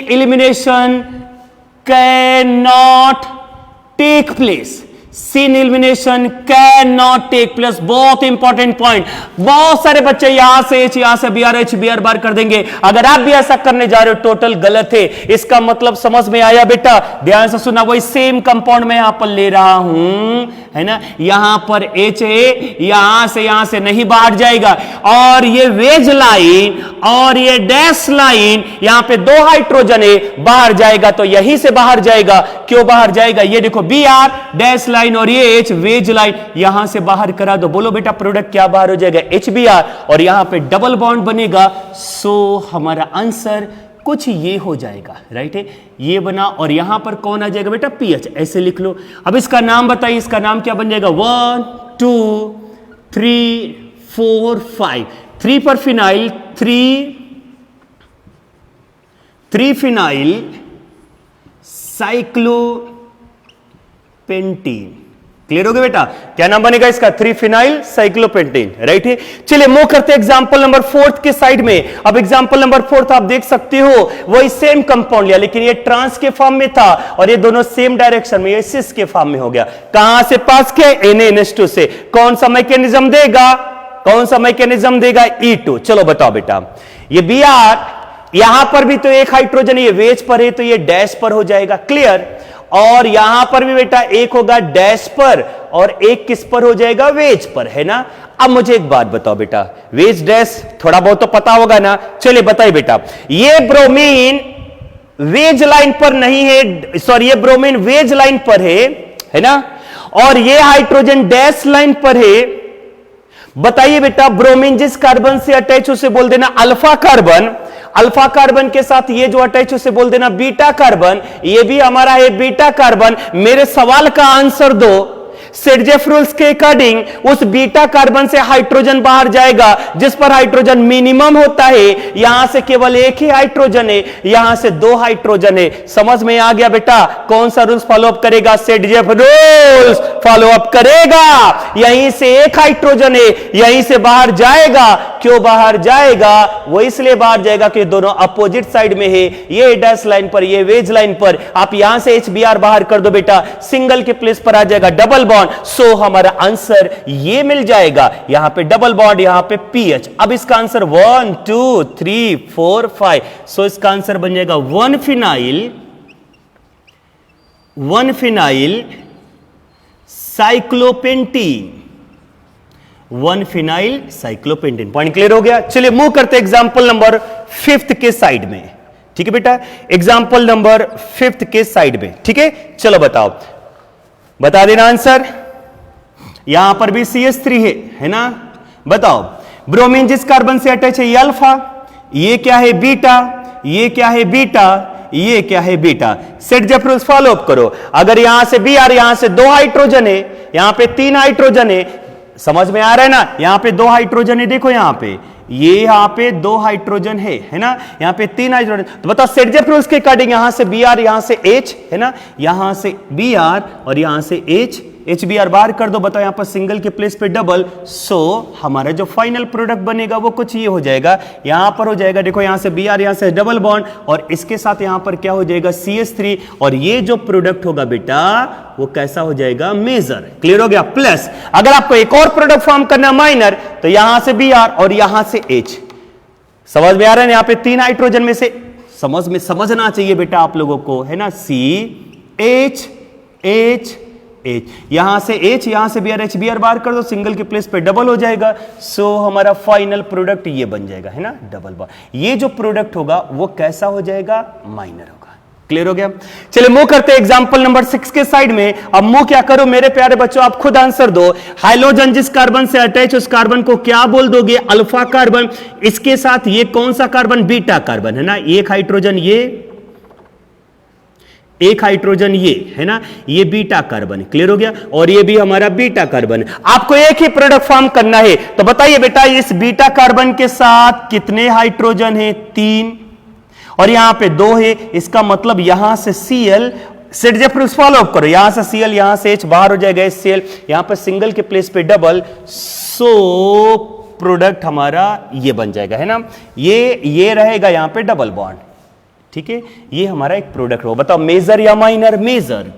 elimination can not take place, syn elimination can not take place. बहुत इंपॉर्टेंट पॉइंट। बहुत सारे बच्चे यहां से एच बी आर बार कर देंगे। अगर आप भी ऐसा करने जा रहे हो टोटल गलत है। इसका मतलब समझ में आया बेटा? ध्यान से सुना। वही सेम कंपाउंड में यहां पर ले रहा हूं, है ना। यहां पर एच है, यहां से नहीं बाहर जाएगा। और ये वेज लाइन और ये डैश लाइन, यहां पे दो हाइड्रोजन है, बाहर जाएगा तो यहीं से बाहर जाएगा। क्यों बाहर जाएगा? ये देखो बी आर डैश लाइन और ये एच वेज लाइन, यहां से बाहर करा दो। बोलो बेटा प्रोडक्ट क्या बाहर हो जाएगा? एच बी आर, और यहां पे डबल बॉन्ड बनेगा। सो हमारा आंसर कुछ ये हो जाएगा, राइट है। ये बना और यहां पर कौन आ जाएगा बेटा? पीएच। ऐसे लिख लो। अब इसका नाम बताइए, इसका नाम क्या बन जाएगा? 1 2 3 4 5। 3 पर फिनाइल, 3 फिनाइल साइक्लोपेंटीन। क्लियर हो गया बेटा? क्या नाम बनेगा इसका? 3 फिनाइल साइक्लोपेंटीन, राइट है। चलिए मूव करते हैं एग्जांपल नंबर 4 के साइड में। अब एग्जांपल नंबर 4 आप देख सकते हो, वही सेम कंपाउंड लिया, लेकिन ये ट्रांस के फॉर्म में था और ये दोनों सेम डायरेक्शन में, ये सिस के फॉर्म में हो गया। कहां से पास किया? Na-NH2 से। कौन सा मैकेनिज्म देगा? कौन सा मैकेनिज्म देगा? E2। चलो बताओ बेटा। ये Br, यहां पर भी तो एक हाइड्रोजन, ये वेज पर है तो ये डैश पर हो जाएगा। क्लियर? और यहां पर भी बेटा एक होगा डैश पर और एक किस पर हो जाएगा? वेज पर, है ना। अब मुझे एक बात बताओ बेटा, वेज डैश थोड़ा बहुत तो पता होगा ना। चलिए बताइए बेटा, ये ब्रोमीन वेज लाइन पर नहीं है, सॉरी ये ब्रोमीन वेज लाइन पर है ना, और ये हाइड्रोजन डैश लाइन पर है। बताइए बेटा, ब्रोमीन जिस कार्बन से अटैच उसे बोल देना अल्फा कार्बन, अल्फा कार्बन के साथ ये जो अटैच उसे बोल देना बीटा कार्बन, ये भी हमारा है बीटा कार्बन। मेरे सवाल का आंसर दो। सेडजेफ रूल्स के अकॉर्डिंग उस बीटा कार्बन से हाइड्रोजन बाहर जाएगा जिस पर हाइड्रोजन मिनिमम होता है। यहां से केवल एक ही हाइड्रोजन है, यहां से दो हाइड्रोजन है। समझ में आ गया बेटा? कौन सा रूल्स फॉलो अप करेगा? सेडजेफ रूल्स फॉलो अप करेगा। यहीं से एक हाइड्रोजन है, यहीं से बाहर जाएगा। क्यों बाहर जाएगा? वो इसलिए बाहर जाएगा कि दोनों अपोजिट साइड में है। ये डैश लाइन पर, ये वेज लाइन पर। आप यहां से HBr बाहर कर दो बेटा, सिंगल के प्लेस पर आ जाएगा डबल बॉन्ड। सो हमारा आंसर ये मिल जाएगा। यहां पे डबल बॉन्ड, यहां पे पीएच। अब इसका आंसर 1 2 3 4 5। सो इसका आंसर बन जाएगा 1 फिनाइल साइक्लोपेंटीन। 1 फिनाइल साइक्लोपेंटीन। पॉइंट क्लियर हो गया? चलिए मूव करते एग्जांपल नंबर 5 के साइड में। ठीक है बेटा, एग्जांपल नंबर 5 के साइड में। ठीक है, चलो बताओ, बता देना आंसर। यहां पर भी CH3 है ना। बताओ, ब्रोमीन जिस कार्बन से अटैच है ये अल्फा, ये क्या है? बीटा, ये क्या है? बीटा, ये क्या है? बीटा। सेडजेफ रूल्स फॉलो अप करो। अगर यहां से Br, यहां से दो हाइड्रोजन है, यहां पे 3 हाइड्रोजन है। समझ में आ रहा है ना? यहां पे 2 हाइड्रोजन है, देखो यहां पे, ये यहां पे 2 हाइड्रोजन है ना, यहां पे 3 हाइड्रोजन। तो बताओ सेडजेफ रूल्स के अकॉर्डिंग यहां से Br, यहां से H, है ना, यहां से Br और यहां से H, HBr बाहर कर दो। बताओ यहां पर सिंगल के प्लेस पे डबल। सो हमारा जो फाइनल प्रोडक्ट बनेगा वो कुछ ये हो जाएगा। यहां पर हो जाएगा, देखो यहां से Br, यहां से डबल बॉन्ड और इसके साथ यहां पर क्या हो जाएगा? CH3। और ये जो प्रोडक्ट होगा बेटा वो कैसा हो जाएगा? मेजर। क्लियर हो गया? प्लस अगर आपको एक और प्रोडक्ट फॉर्म करना माइनर, तो यहां से Br और यहां से H। समझ में आ रहा है? यहां पे 3 हाइड्रोजन में से समझना चाहिए बेटा आप लोगों को, है ना। CH यहां से H, यहां से Br, HBr बाहर कर दो, सिंगल के प्लेस पे डबल हो जाएगा। सो हमारा फाइनल प्रोडक्ट ये बन जाएगा, है ना, डबल बॉन्ड। ये जो प्रोडक्ट होगा वो कैसा हो जाएगा? माइनर होगा। क्लियर हो गया? चलिए मूव करते हैं एग्जांपल नंबर 6 के साइड में। अब मूव क्या करो मेरे प्यारे बच्चों, आप खुद आंसर दो। हाइड्रोजन जिस कार्बन से अटैच, उस कार्बन को क्या बोल दोगे? Alpha carbon. इसके साथ ये कौन सा कार्बन? बीटा कार्बन, है ना। एक हाइड्रोजन ये, एक हाइड्रोजन ये, है ना, ये बीटा कार्बन। क्लियर हो गया? और ये भी हमारा बीटा कार्बन। आपको एक ही प्रोडक्ट फॉर्म करना है, तो बताइए बेटा इस बीटा कार्बन के साथ कितने हाइड्रोजन है? 3 और यहां पे 2 है। इसका मतलब यहां से Cl, सेडजेफ रूल्स फॉलो अप करो। यहां से Cl, यहां से H बाहर हो जाएगा Cl, यहां पर सिंगल के प्लेस पे डबल। सो प्रोडक्ट हमारा ये बन जाएगा, है ना। ये रहेगा यहां पे डबल बॉन्ड। ठीक है, ये हमारा एक प्रोडक्ट होगा। बताओ मेजर या माइनर? मेजर।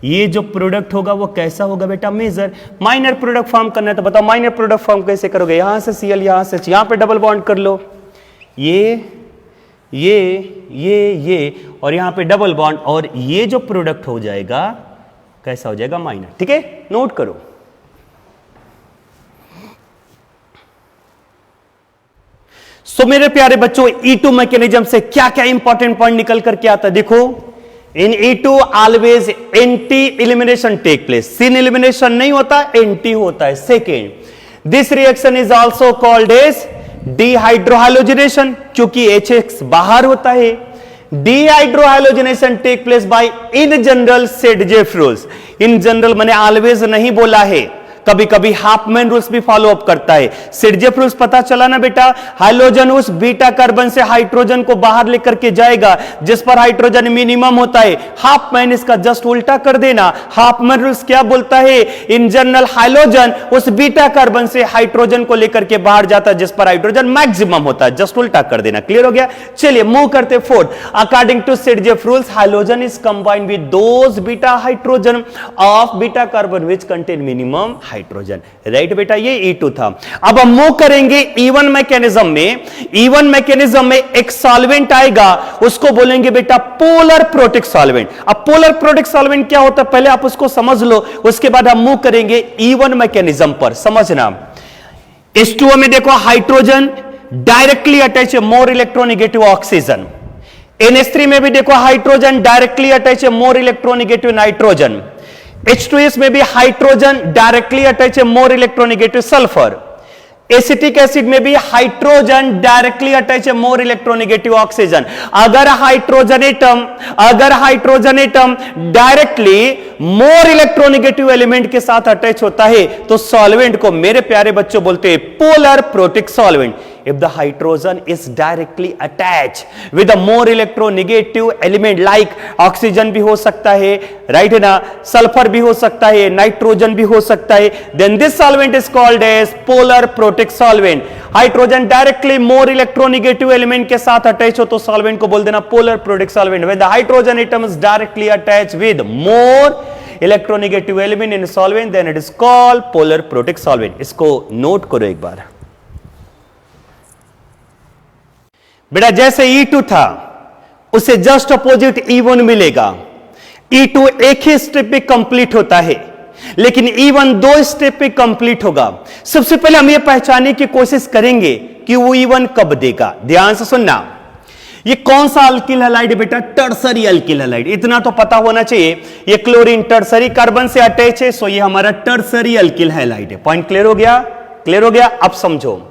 ये जो प्रोडक्ट होगा वो कैसा होगा बेटा, मेजर। माइनर प्रोडक्ट फॉर्म करना है तो बताओ माइनर प्रोडक्ट फॉर्म कैसे करोगे, यहां से Cl, यहां से यहां पे डबल बॉन्ड कर लो, ये और यहां पे डबल बॉन्ड, और ये जो प्रोडक्ट हो जाएगा कैसा हो जाएगा, माइनर। ठीक है, नोट करो। सो मेरे प्यारे बच्चों, E2 मैकेनिज्म से क्या क्या इंपॉर्टेंट पॉइंट निकल करके आता है, देखो। In E2 always anti elimination take place, syn elimination नहीं होता, एंटी होता है। Second, this reaction is also called as dehydrohalogenation, क्योंकि HX बाहर होता है। Dehydrohalogenation take place by in general Saytzeff rules. In general मैंने ऑलवेज नहीं बोला है, कभी कभी हाफमैन रूल्स भी फॉलो अप करता है। सेडजेफ रूल्स पता चला ना बेटा, हाइड्रोजन उस बीटा कार्बन से हाइड्रोजन को बाहर लेकर के जाएगा जिस पर हाइड्रोजन मिनिमम होता है। हाफमैन इसका जस्ट उल्टा कर देना। हाफमैन रूल्स क्या बोलता है, इन जनरल हाइड्रोजन उस बीटा कार्बन से हाइड्रोजन को लेकर के बाहर जाता है जिस पर हाइड्रोजन मैक्सिमम होता है, जस्ट उल्टा कर देना। क्लियर हो गया? चलिए मूव करते fourth. According to Saytzeff rules, hydrogen is combined with those beta hydrogen of beta carbon which contain minimum hydrogen. Right बेटा, ये E2 था। अब हम मूव करेंगे E1 मैकेनिज्म में। E1 मैकेनिज्म में एक सॉल्वेंट आएगा, उसको बोलेंगे बेटा पोलर प्रोटिक सॉल्वेंट। अब पोलर प्रोटिक सॉल्वेंट क्या होता है पहले आप उसको समझ लो, उसके बाद हम मूव करेंगे E1 मैकेनिज्म पर। समझना, H2O में देखो हाइड्रोजन डायरेक्टली अटैच है मोर इलेक्ट्रोनेगेटिव ऑक्सीजन। NH3 में भी देखो हाइड्रोजन डायरेक्टली अटैच है मोर इलेक्ट्रोनेगेटिव नाइट्रोजन। H2S में भी हाइड्रोजन डायरेक्टली अटैच है more electronegative sulphur. Acetic acid में भी हाइड्रोजन डायरेक्टली अटैच है मोर इलेक्ट्रोनेगेटिव ऑक्सीजन। अगर hydrogen atom directly more electronegative element के साथ अटैच होता है तो सॉल्वेंट को मेरे प्यारे बच्चों बोलते हैं polar protic solvent. if the hydrogen is directly attached with a more electronegative element like oxygen भी हो सकता है, राइट है ना, सल्फर भी हो सकता है, नाइट्रोजन भी हो सकता है, then this solvent is called as polar protic solvent। Hydrogen directly more electronegative element के साथ अटैच हो तो सॉल्वेंट को बोल देना polar protic solvent. when the hydrogen atom is directly attached with more electronegative element in solvent then it is called polar protic solvent। इसको note करो एक बार बेटा। जैसे E2 था उसे जस्ट अपोजिट E1 मिलेगा। E2 एक ही स्टेप पे कंप्लीट होता है लेकिन E1 दो स्टेप पे कंप्लीट होगा। सबसे पहले हम ये पहचानने की कोशिश करेंगे कि वो E1 कब देगा। ध्यान से सुनना, ये कौन सा अल्किल हैलाइड है बेटा? Tertiary alkyl halide. इतना तो पता होना चाहिए, ये क्लोरीन टर्सरी कार्बन से अटैच है, सो ये हमारा टर्सरी अल्किल हैलाइड है। पॉइंट क्लियर हो गया? क्लियर हो गया? अब समझो,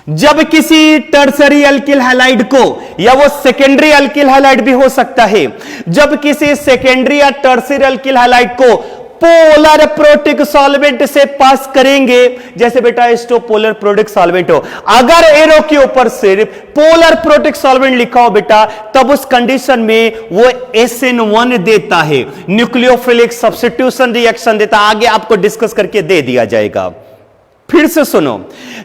जब किसी टर्सरी अल्किल हैलाइड को, या वो सेकेंडरी अल्किल हैलाइड भी हो सकता है, जब किसी सेकेंडरी या टर्सरी अल्किल हैलाइड को पोलर प्रोटिक सॉल्वेंट से पास करेंगे, जैसे बेटा H2 पोलर प्रोटिक सॉल्वेंट हो, अगर एरो के ऊपर सिर्फ पोलर प्रोटिक सॉल्वेंट लिखा हो बेटा, तब उस कंडीशन में वो SN1 देता है, न्यूक्लियोफिलिक सब्स्टिट्यूशन रिएक्शन देता। आगे आपको डिस्कस करके दे दिया जाएगा। फिर से सुनो,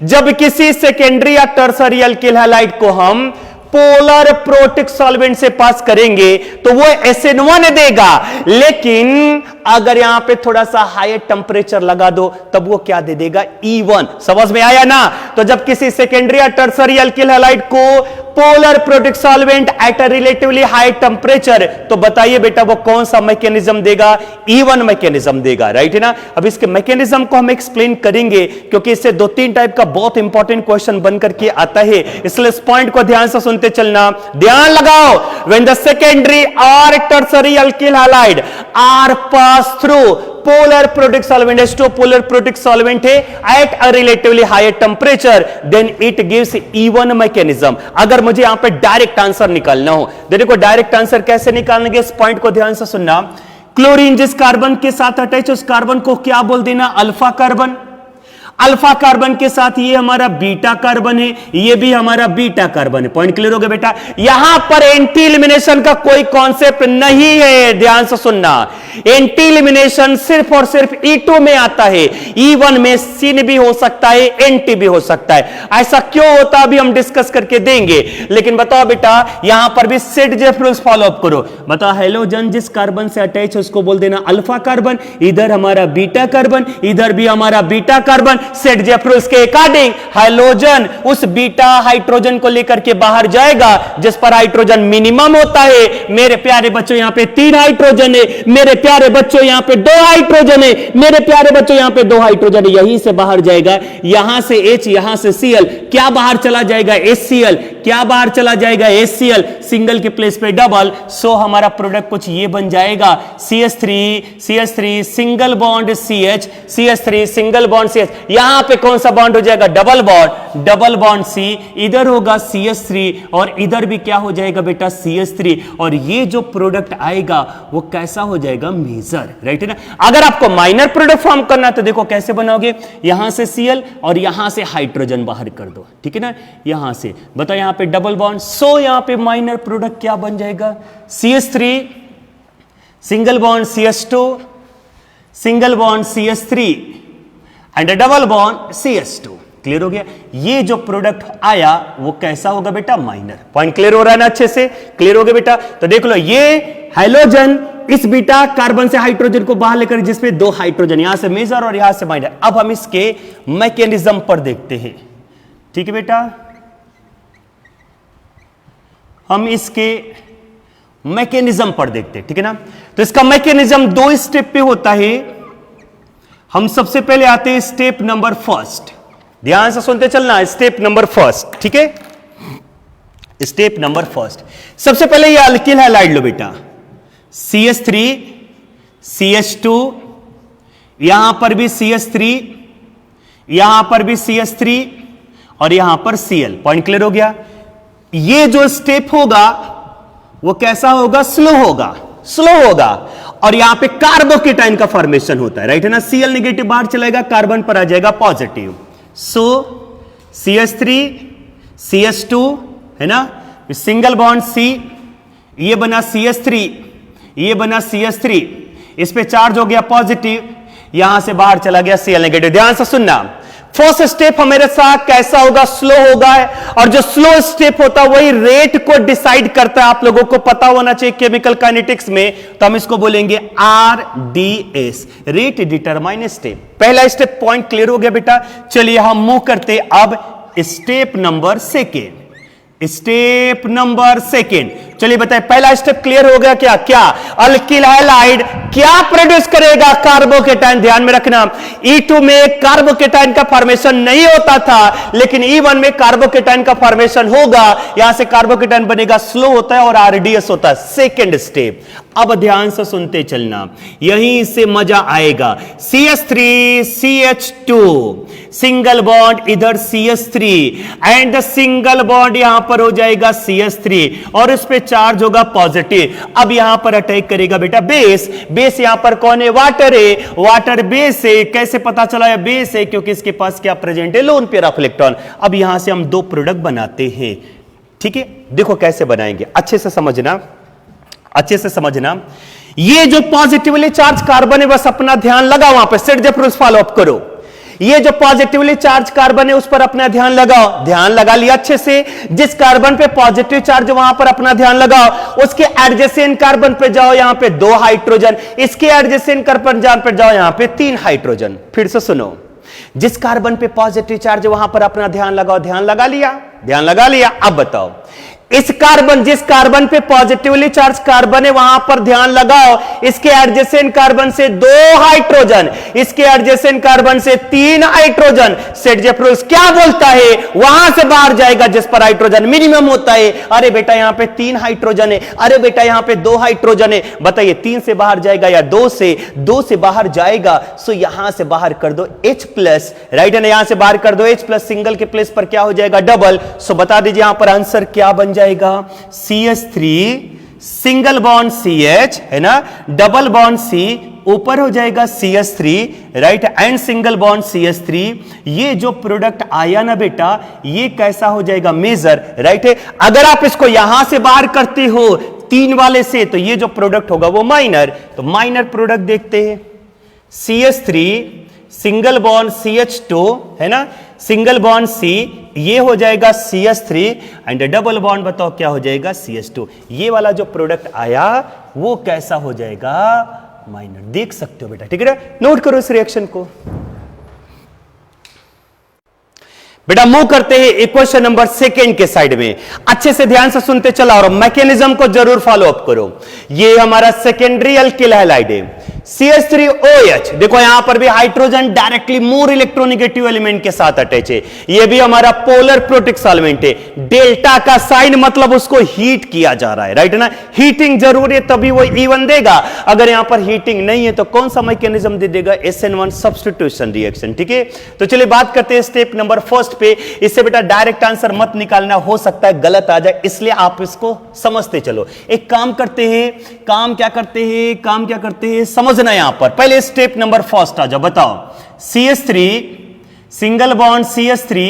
जब किसी सेकेंडरी या टर्सरी अल्किल हैलाइड को हम पोलर प्रोटिक सॉल्वेंट से पास करेंगे तो वो SN1 देगा, लेकिन अगर यहां पे थोड़ा सा हायर टेम्परेचर लगा दो तब वो क्या दे देगा? E1। समझ में आया ना? तो जब किसी सेकेंडरी या टर्सरी अल्किल हैलाइड को polar protic solvent eight a relatively high temperature, तो बताइए बेटा वो कौन सा मैकेनिज्म देगा? E1 मैकेनिज्म देगा, राइट है ना? अब इसके मैकेनिज्म को हम एक्सप्लेन करेंगे क्योंकि इससे दो तीन टाइप का बहुत इंपॉर्टेंट क्वेश्चन बनकर के आता है, इसलिए इस पॉइंट को ध्यान से सुनते चलना। ध्यान लगाओ, when the secondary or tertiary alkyl halide are pass through polar protic solvent, H2 polar protic solvent है at a relatively higher temperature, then it gives E1 mechanism। अगर मुझे यहां पे डायरेक्ट आंसर निकालना हो, देखो डायरेक्ट आंसर कैसे निकालेंगे, इस पॉइंट को ध्यान से सुनना। क्लोरीन जिस कार्बन के साथ अटैच, उस कार्बन को क्या बोल देना? Alpha carbon. अल्फा कार्बन के साथ ये हमारा बीटा कार्बन है, ये भी हमारा बीटा कार्बन है। पॉइंट क्लियर हो गया बेटा। यहां पर एंटी एलिमिनेशन का कोई कॉन्सेप्ट नहीं है, ध्यान से सुनना। एंटी एलिमिनेशन सिर्फ और सिर्फ E2 में आता है। E1 में सिन भी हो सकता है, एंटी भी हो सकता है। ऐसा क्यों होता अभी हम डिस्कस करके देंगे, लेकिन बताओ बेटा यहां पर भी set Jeff rules follow up करो। बताओ हेलोजन जिस कार्बन से अटैच है उसको बोल देना अल्फा कार्बन, इधर हमारा बीटा कार्बन, इधर भी हमारा beta carbon. Set Jeff rules के अकॉर्डिंग हाइड्रोजन उस बीटा हाइड्रोजन को लेकर के बाहर जाएगा जिस पर हाइड्रोजन मिनिमम होता है। मेरे प्यारे बच्चों यहां पे 3 हाइड्रोजन है, मेरे प्यारे बच्चों यहां पे 2 हाइड्रोजन है, मेरे प्यारे बच्चों यहां पे 2 हाइड्रोजन है। यहीं से बाहर जाएगा, यहां से H, यहां से Cl, क्या बाहर चला जाएगा HCl, क्या बाहर चला जाएगा HCl, सिंगल के प्लेस पे डबल। सो हमारा प्रोडक्ट कुछ ये बन जाएगा CH3 single bond CH, CH3 single bond CH। यहां पे कौन सा बॉन्ड हो जाएगा, डबल बॉन्ड C, इधर होगा CH3 और इधर भी क्या हो जाएगा बेटा CH3। और ये जो प्रोडक्ट आएगा वो कैसा हो जाएगा, मेजर, राइट है ना। अगर आपको माइनर प्रोडक्ट फॉर्म करना है तो देखो कैसे बनाओगे, यहां से Cl और यहां से हाइड्रोजन बाहर कर दो, ठीक है ना। यहां से बताओ यहां पे डबल बॉन्ड, सो यहां पे माइनर प्रोडक्ट क्या बन जाएगा, CH3 single bond CH2 single bond CH3 and double bond CH2। Clear हो गया। ये जो प्रोडक्ट आया वो कैसा होगा बेटा, माइनर। पॉइंट क्लियर हो रहा है ना, अच्छे से क्लियर हो गया बेटा। तो देख लो ये हाइड्रोजन इस बीटा कार्बन से हाइड्रोजन को बाहर लेकर जिसमें 2 हाइड्रोजन, यहां से मेजर और यहां से माइनर। अब हम इसके मैकेनिज्म पर देखते हैं, ठीक है बेटा। हम इसके मैकेनिज्म पर देखते हैं, ठीक है ना। तो इसका मैकेनिज्म 2 स्टेप पे होता है। हम सबसे पहले आते हैं स्टेप नंबर फर्स्ट, ध्यान से सुनते चलना, स्टेप नंबर फर्स्ट, ठीक है। स्टेप नंबर फर्स्ट, सबसे पहले ये अल्किल हैलाइड लो बेटा, CH3 CH2, यहां पर भी CH3, यहां पर भी CH3 और यहां पर Cl। पॉइंट क्लियर हो गया। ये जो स्टेप होगा वो कैसा होगा, स्लो होगा और यहां पे कार्बोकेटाइन का फॉर्मेशन होता है, राइट है ना। Cl नेगेटिव बाहर चलेगा, कार्बन पर आ जाएगा पॉजिटिव। सो CH3 CH2 है ना, सिंगल बॉन्ड C, ये बना CH3, ये बना CH3, इस पे चार्ज हो गया पॉजिटिव, यहां से बाहर चला गया Cl नेगेटिव। ध्यान से सुनना, फर्स्ट स्टेप हमारे साथ कैसा होगा, स्लो होगा। और जो स्लो स्टेप होता है वही रेट को डिसाइड करता है। आप लोगों को पता होना चाहिए केमिकल काइनेटिक्स में, तो हम इसको बोलेंगे RDS, रेट डिटरमाइन स्टेप। पहला स्टेप पॉइंट क्लियर हो गया बेटा। चलिए हम मूव करते अब step number second. Step number second, चलिए बताइए पहला स्टेप क्लियर हो गया क्या, अल्किल हैलाइड क्या प्रोड्यूस करेगा, कार्बोकेटाइन। ध्यान में रखना, E2 में कार्बोकेटाइन का फॉर्मेशन नहीं होता था, लेकिन E1 में कार्बोकेटाइन का फॉर्मेशन होगा। यहां से कार्बोकेटाइन बनेगा, स्लो होता है और RDS होता है। सेकेंड स्टेप, अब ध्यान से सुनते चलना, यहीं से मजा आएगा। CH3 CH2 सिंगल बॉन्ड इधर CH3 एंड सिंगल बॉन्ड यहां पर हो जाएगा CH3 और इस पे चार्ज होगा पॉजिटिव। अब यहां पर अटैक करेगा बेटा बेस यहां पर कौन है, वाटर है, वाटर बेस है। कैसे पता चला है बेस है, क्योंकि इसके पास क्या प्रेजेंट है, लोन पेयर ऑफ इलेक्ट्रॉन। अब यहां से हम 2 प्रोडक्ट बनाते हैं, ठीक है। देखो कैसे बनाएंगे, अच्छे से समझना। ये जो पॉजिटिवली चार्ज कार्बन है बस अपना ध्यान लगा, वहां पे set Jeff rules follow up करो। ये जो पॉजिटिवली चार्ज कार्बन है उस पर अपना ध्यान लगाओ, ध्यान लगा लिया अच्छे से। जिस कार्बन पे पॉजिटिव चार्ज वहां पर अपना ध्यान लगाओ। उसके एडजेसेंट कार्बन पे जाओ, यहां पे 2 हाइड्रोजन, इसके एडजेसेंट कार्बन पे जाओ, यहां पे 3 हाइड्रोजन। फिर से सुनो, जिस कार्बन पे पॉजिटिव चार्ज वहां पर अपना ध्यान लगाओ, ध्यान लगा लिया। अब बताओ जिस कार्बन पे पॉजिटिवली चार्ज कार्बन है वहां पर ध्यान लगाओ। इसके एडजेसेंट कार्बन से 2 हाइड्रोजन, इसके एडजेसेंट कार्बन से 3 हाइड्रोजन। सेट जेफ रूल्स क्या बोलता है, वहां से बाहर जाएगा जिस पर हाइड्रोजन मिनिमम होता है। अरे बेटा यहां पे 3 हाइड्रोजन है, अरे बेटा यहां पे 2 हाइड्रोजन है। बताइए 3 से बाहर जाएगा या 2 से बाहर जाएगा। सो यहां से बाहर कर दो H+, राइट है ना, यहां से बाहर कर दो H+, सिंगल के प्लेस पर क्या हो जाएगा, डबल। सो बता दीजिए यहां पर आंसर क्या बन जाएगा, CH3 सिंगल बॉन्ड CH है ना, डबल बॉन्ड C, ऊपर हो जाएगा CH3, right, and single bond CH3। ये जो प्रोडक्ट आया ना बेटा, ये कैसा हो जाएगा, मेजर, राइट है। अगर आप इसको यहां से बाहर करते हो 3 वाले से, तो ये जो प्रोडक्ट होगा वो माइनर। तो माइनर प्रोडक्ट देखते हैं, CH3 सिंगल बॉन्ड CH2 है ना, सिंगल बॉन्ड C, ये हो जाएगा CH3 एंड डबल बॉन्ड बताओ क्या हो जाएगा, CH2। ये वाला जो प्रोडक्ट आया वो कैसा हो जाएगा, माइनर। देख सकते हो बेटा, ठीक है ना, नोट करो इस रिएक्शन को। बेटा मूव करते हैं इक्वेशन नंबर 2 के साइड में, अच्छे से ध्यान से सुनते चला और मैकेनिज्म को जरूर फॉलो अप करो। ये हमारा सेकेंडरी अल्किल हैलाइड है, CH3OH। देखो यहां पर भी hydrogen directly more electronegative element के साथ अटैच है। ये भी हमारा पोलर प्रोटिक सॉल्वेंट है। डेल्टा का साइन मतलब उसको हीट किया जा रहा है, राइट ना, हीटिंग जरूरी है तभी वो E1 देगा। अगर यहां पर हीटिंग नहीं है तो कौन सा मैकेनिज्म दे देगा, SN1 सब्स्टिट्यूशन रिएक्शन, ठीक है। तो चलिए बात करते हैं स्टेप नंबर 1 पे। इससे बेटा डायरेक्ट आंसर मत निकालना, हो सकता है गलत आ जाए, इसलिए आप इसको समझते चलो। एक काम करते हैं, काम क्या करते हैं समझना। यहां पर पहले स्टेप नंबर 1 आ जाओ, बताओ। CH3 single bond CH3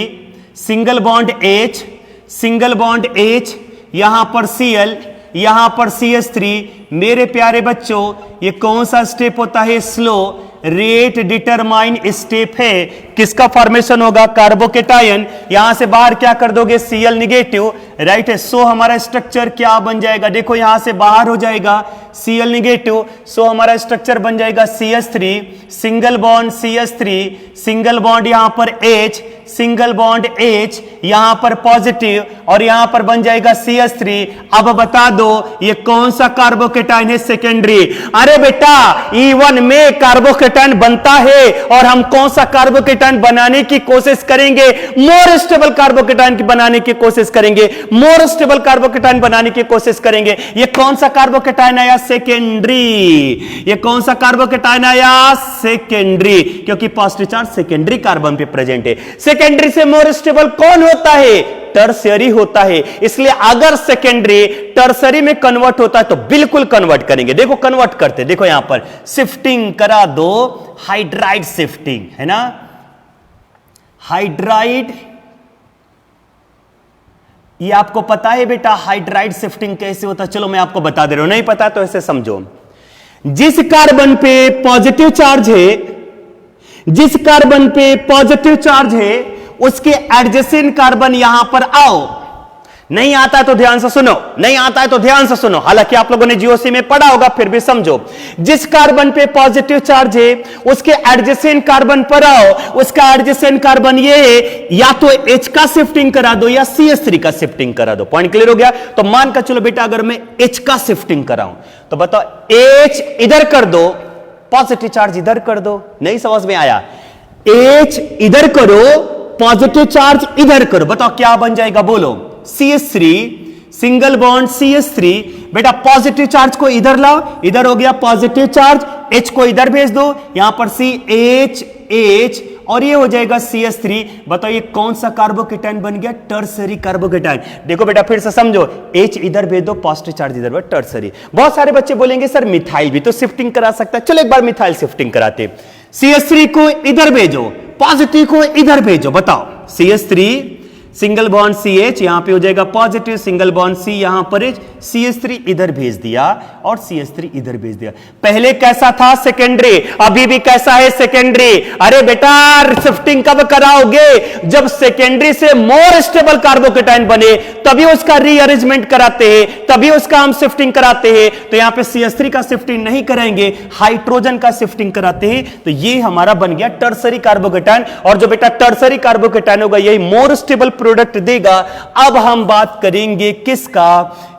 single bond H single bond H, यहां पर Cl, यहां पर CH3। मेरे प्यारे बच्चों ये कौन सा स्टेप होता है, स्लो रेट डिटरमाइन स्टेप है। किसका फॉर्मेशन होगा, कार्बोकेटायन। यहां से बाहर क्या कर दोगे, Cl निगेटिव, राइट है। सो हमारा स्ट्रक्चर क्या बन जाएगा, देखो यहां से बाहर हो जाएगा Cl निगेटिव, सो हमारा स्ट्रक्चर बन जाएगा CH3 single bond CH3 single bond यहां पर H सिंगल बॉन्ड H, यहां पर पॉजिटिव और यहां पर बन जाएगा CH3। अब बता दो ये कौन सा कार्बोकेटायन है, सेकेंडरी। अरे बेटा E1 में कार्बोकेटायन बनता है और हम कौन सा कार्बोकेटायन बनाने की कोशिश करेंगे, मोर स्टेबल कार्बोकेटायन की बनाने की कोशिश करेंगे, मोर स्टेबल कार्बोकेटायन बनाने की कोशिश करेंगे। ये कौन सा कार्बोकेटायन आया, सेकेंडरी। ये कौन सा कार्बोकेटायन आया, सेकेंडरी, क्योंकि पॉजिटिव चार्ज सेकेंडरी कार्बन पे प्रेजेंट है। सेकेंडरी से मोर स्टेबल कौन होता है, टर्शियरी होता है। इसलिए अगर सेकेंडरी टर्शियरी में कन्वर्ट होता है तो बिल्कुल कन्वर्ट करेंगे। देखो कन्वर्ट करते, देखो यहां पर शिफ्टिंग करा दो, हाइड्राइड शिफ्टिंग है ना, हाइड्राइड। ये आपको पता है बेटा हाइड्राइड शिफ्टिंग कैसे होता है, चलो मैं आपको बता दे रहा हूं, नहीं पता तो ऐसे समझो। जिस कार्बन पे पॉजिटिव चार्ज है, जिस कार्बन पे पॉजिटिव चार्ज है उसके एडजेसेंट कार्बन यहां पर आओ। नहीं आता है तो ध्यान से सुनो, नहीं आता है तो ध्यान से सुनो, हालांकि आप लोगों ने जीओसी में पढ़ा होगा फिर भी समझो। जिस कार्बन पे पॉजिटिव चार्ज है उसके एडजेसेंट कार्बन पर आओ। उसका एडजेसेंट कार्बन ये है, या तो H का शिफ्टिंग करा दो या CH3 का शिफ्टिंग करा दो। पॉइंट क्लियर हो गया। तो मान कर चलो बेटा अगर मैं H का शिफ्टिंग कराऊं तो बताओ H इधर कर दो, पॉजिटिव चार्ज इधर कर दो। नहीं समझ में आया, H इधर करो, पॉजिटिव चार्ज इधर करो, बताओ क्या बन जाएगा, बोलो। CH3 single bond CH3। बेटा पॉजिटिव चार्ज को इधर लाओ, इधर हो गया पॉजिटिव चार्ज, H को इधर भेज दो, यहां पर CH और ये हो जाएगा CH3। बताओ ये कौन सा कार्बोकेटायन बन गया, टर्सरी कार्बोकेटायन। देखो बेटा फिर से समझो, H इधर भेज दो, पॉजिटिव चार्ज इधर, टर्सरी। बहुत सारे बच्चे बोलेंगे सर मिथाइल भी तो शिफ्टिंग करा सकता है, चलो एक बार मिथाइल शिफ्टिंग कराते। CH3 को इधर भेजो, पॉजिटिव को इधर भेजो, बताओ। CH3 सिंगल बॉन्ड CH, यहां पे हो जाएगा पॉजिटिव, सिंगल बॉन्ड C यहां पर CH3 इधर भेज दिया और CH3 इधर भेज दिया। पहले कैसा था, सेकेंडरी, अभी भी कैसा है, सेकेंडरी। अरे बेटा शिफ्टिंग कब कराओगे, जब सेकेंडरी से मोर स्टेबल कार्बोकेटायन बने तभी उसका रीअरेंजमेंट कराते हैं, तभी उसका हम शिफ्टिंग कराते हैं। तो यहां पे CH3 का शिफ्टिंग नहीं करेंगे, हाइड्रोजन का शिफ्टिंग कराते हैं। तो ये हमारा बन गया टर्सरी कार्बोकेटायन, और जो बेटा टर्सरी कार्बोकेटायन होगा यही मोर स्टेबल प्रोडक्ट देगा। अब हम बात करेंगे किसका,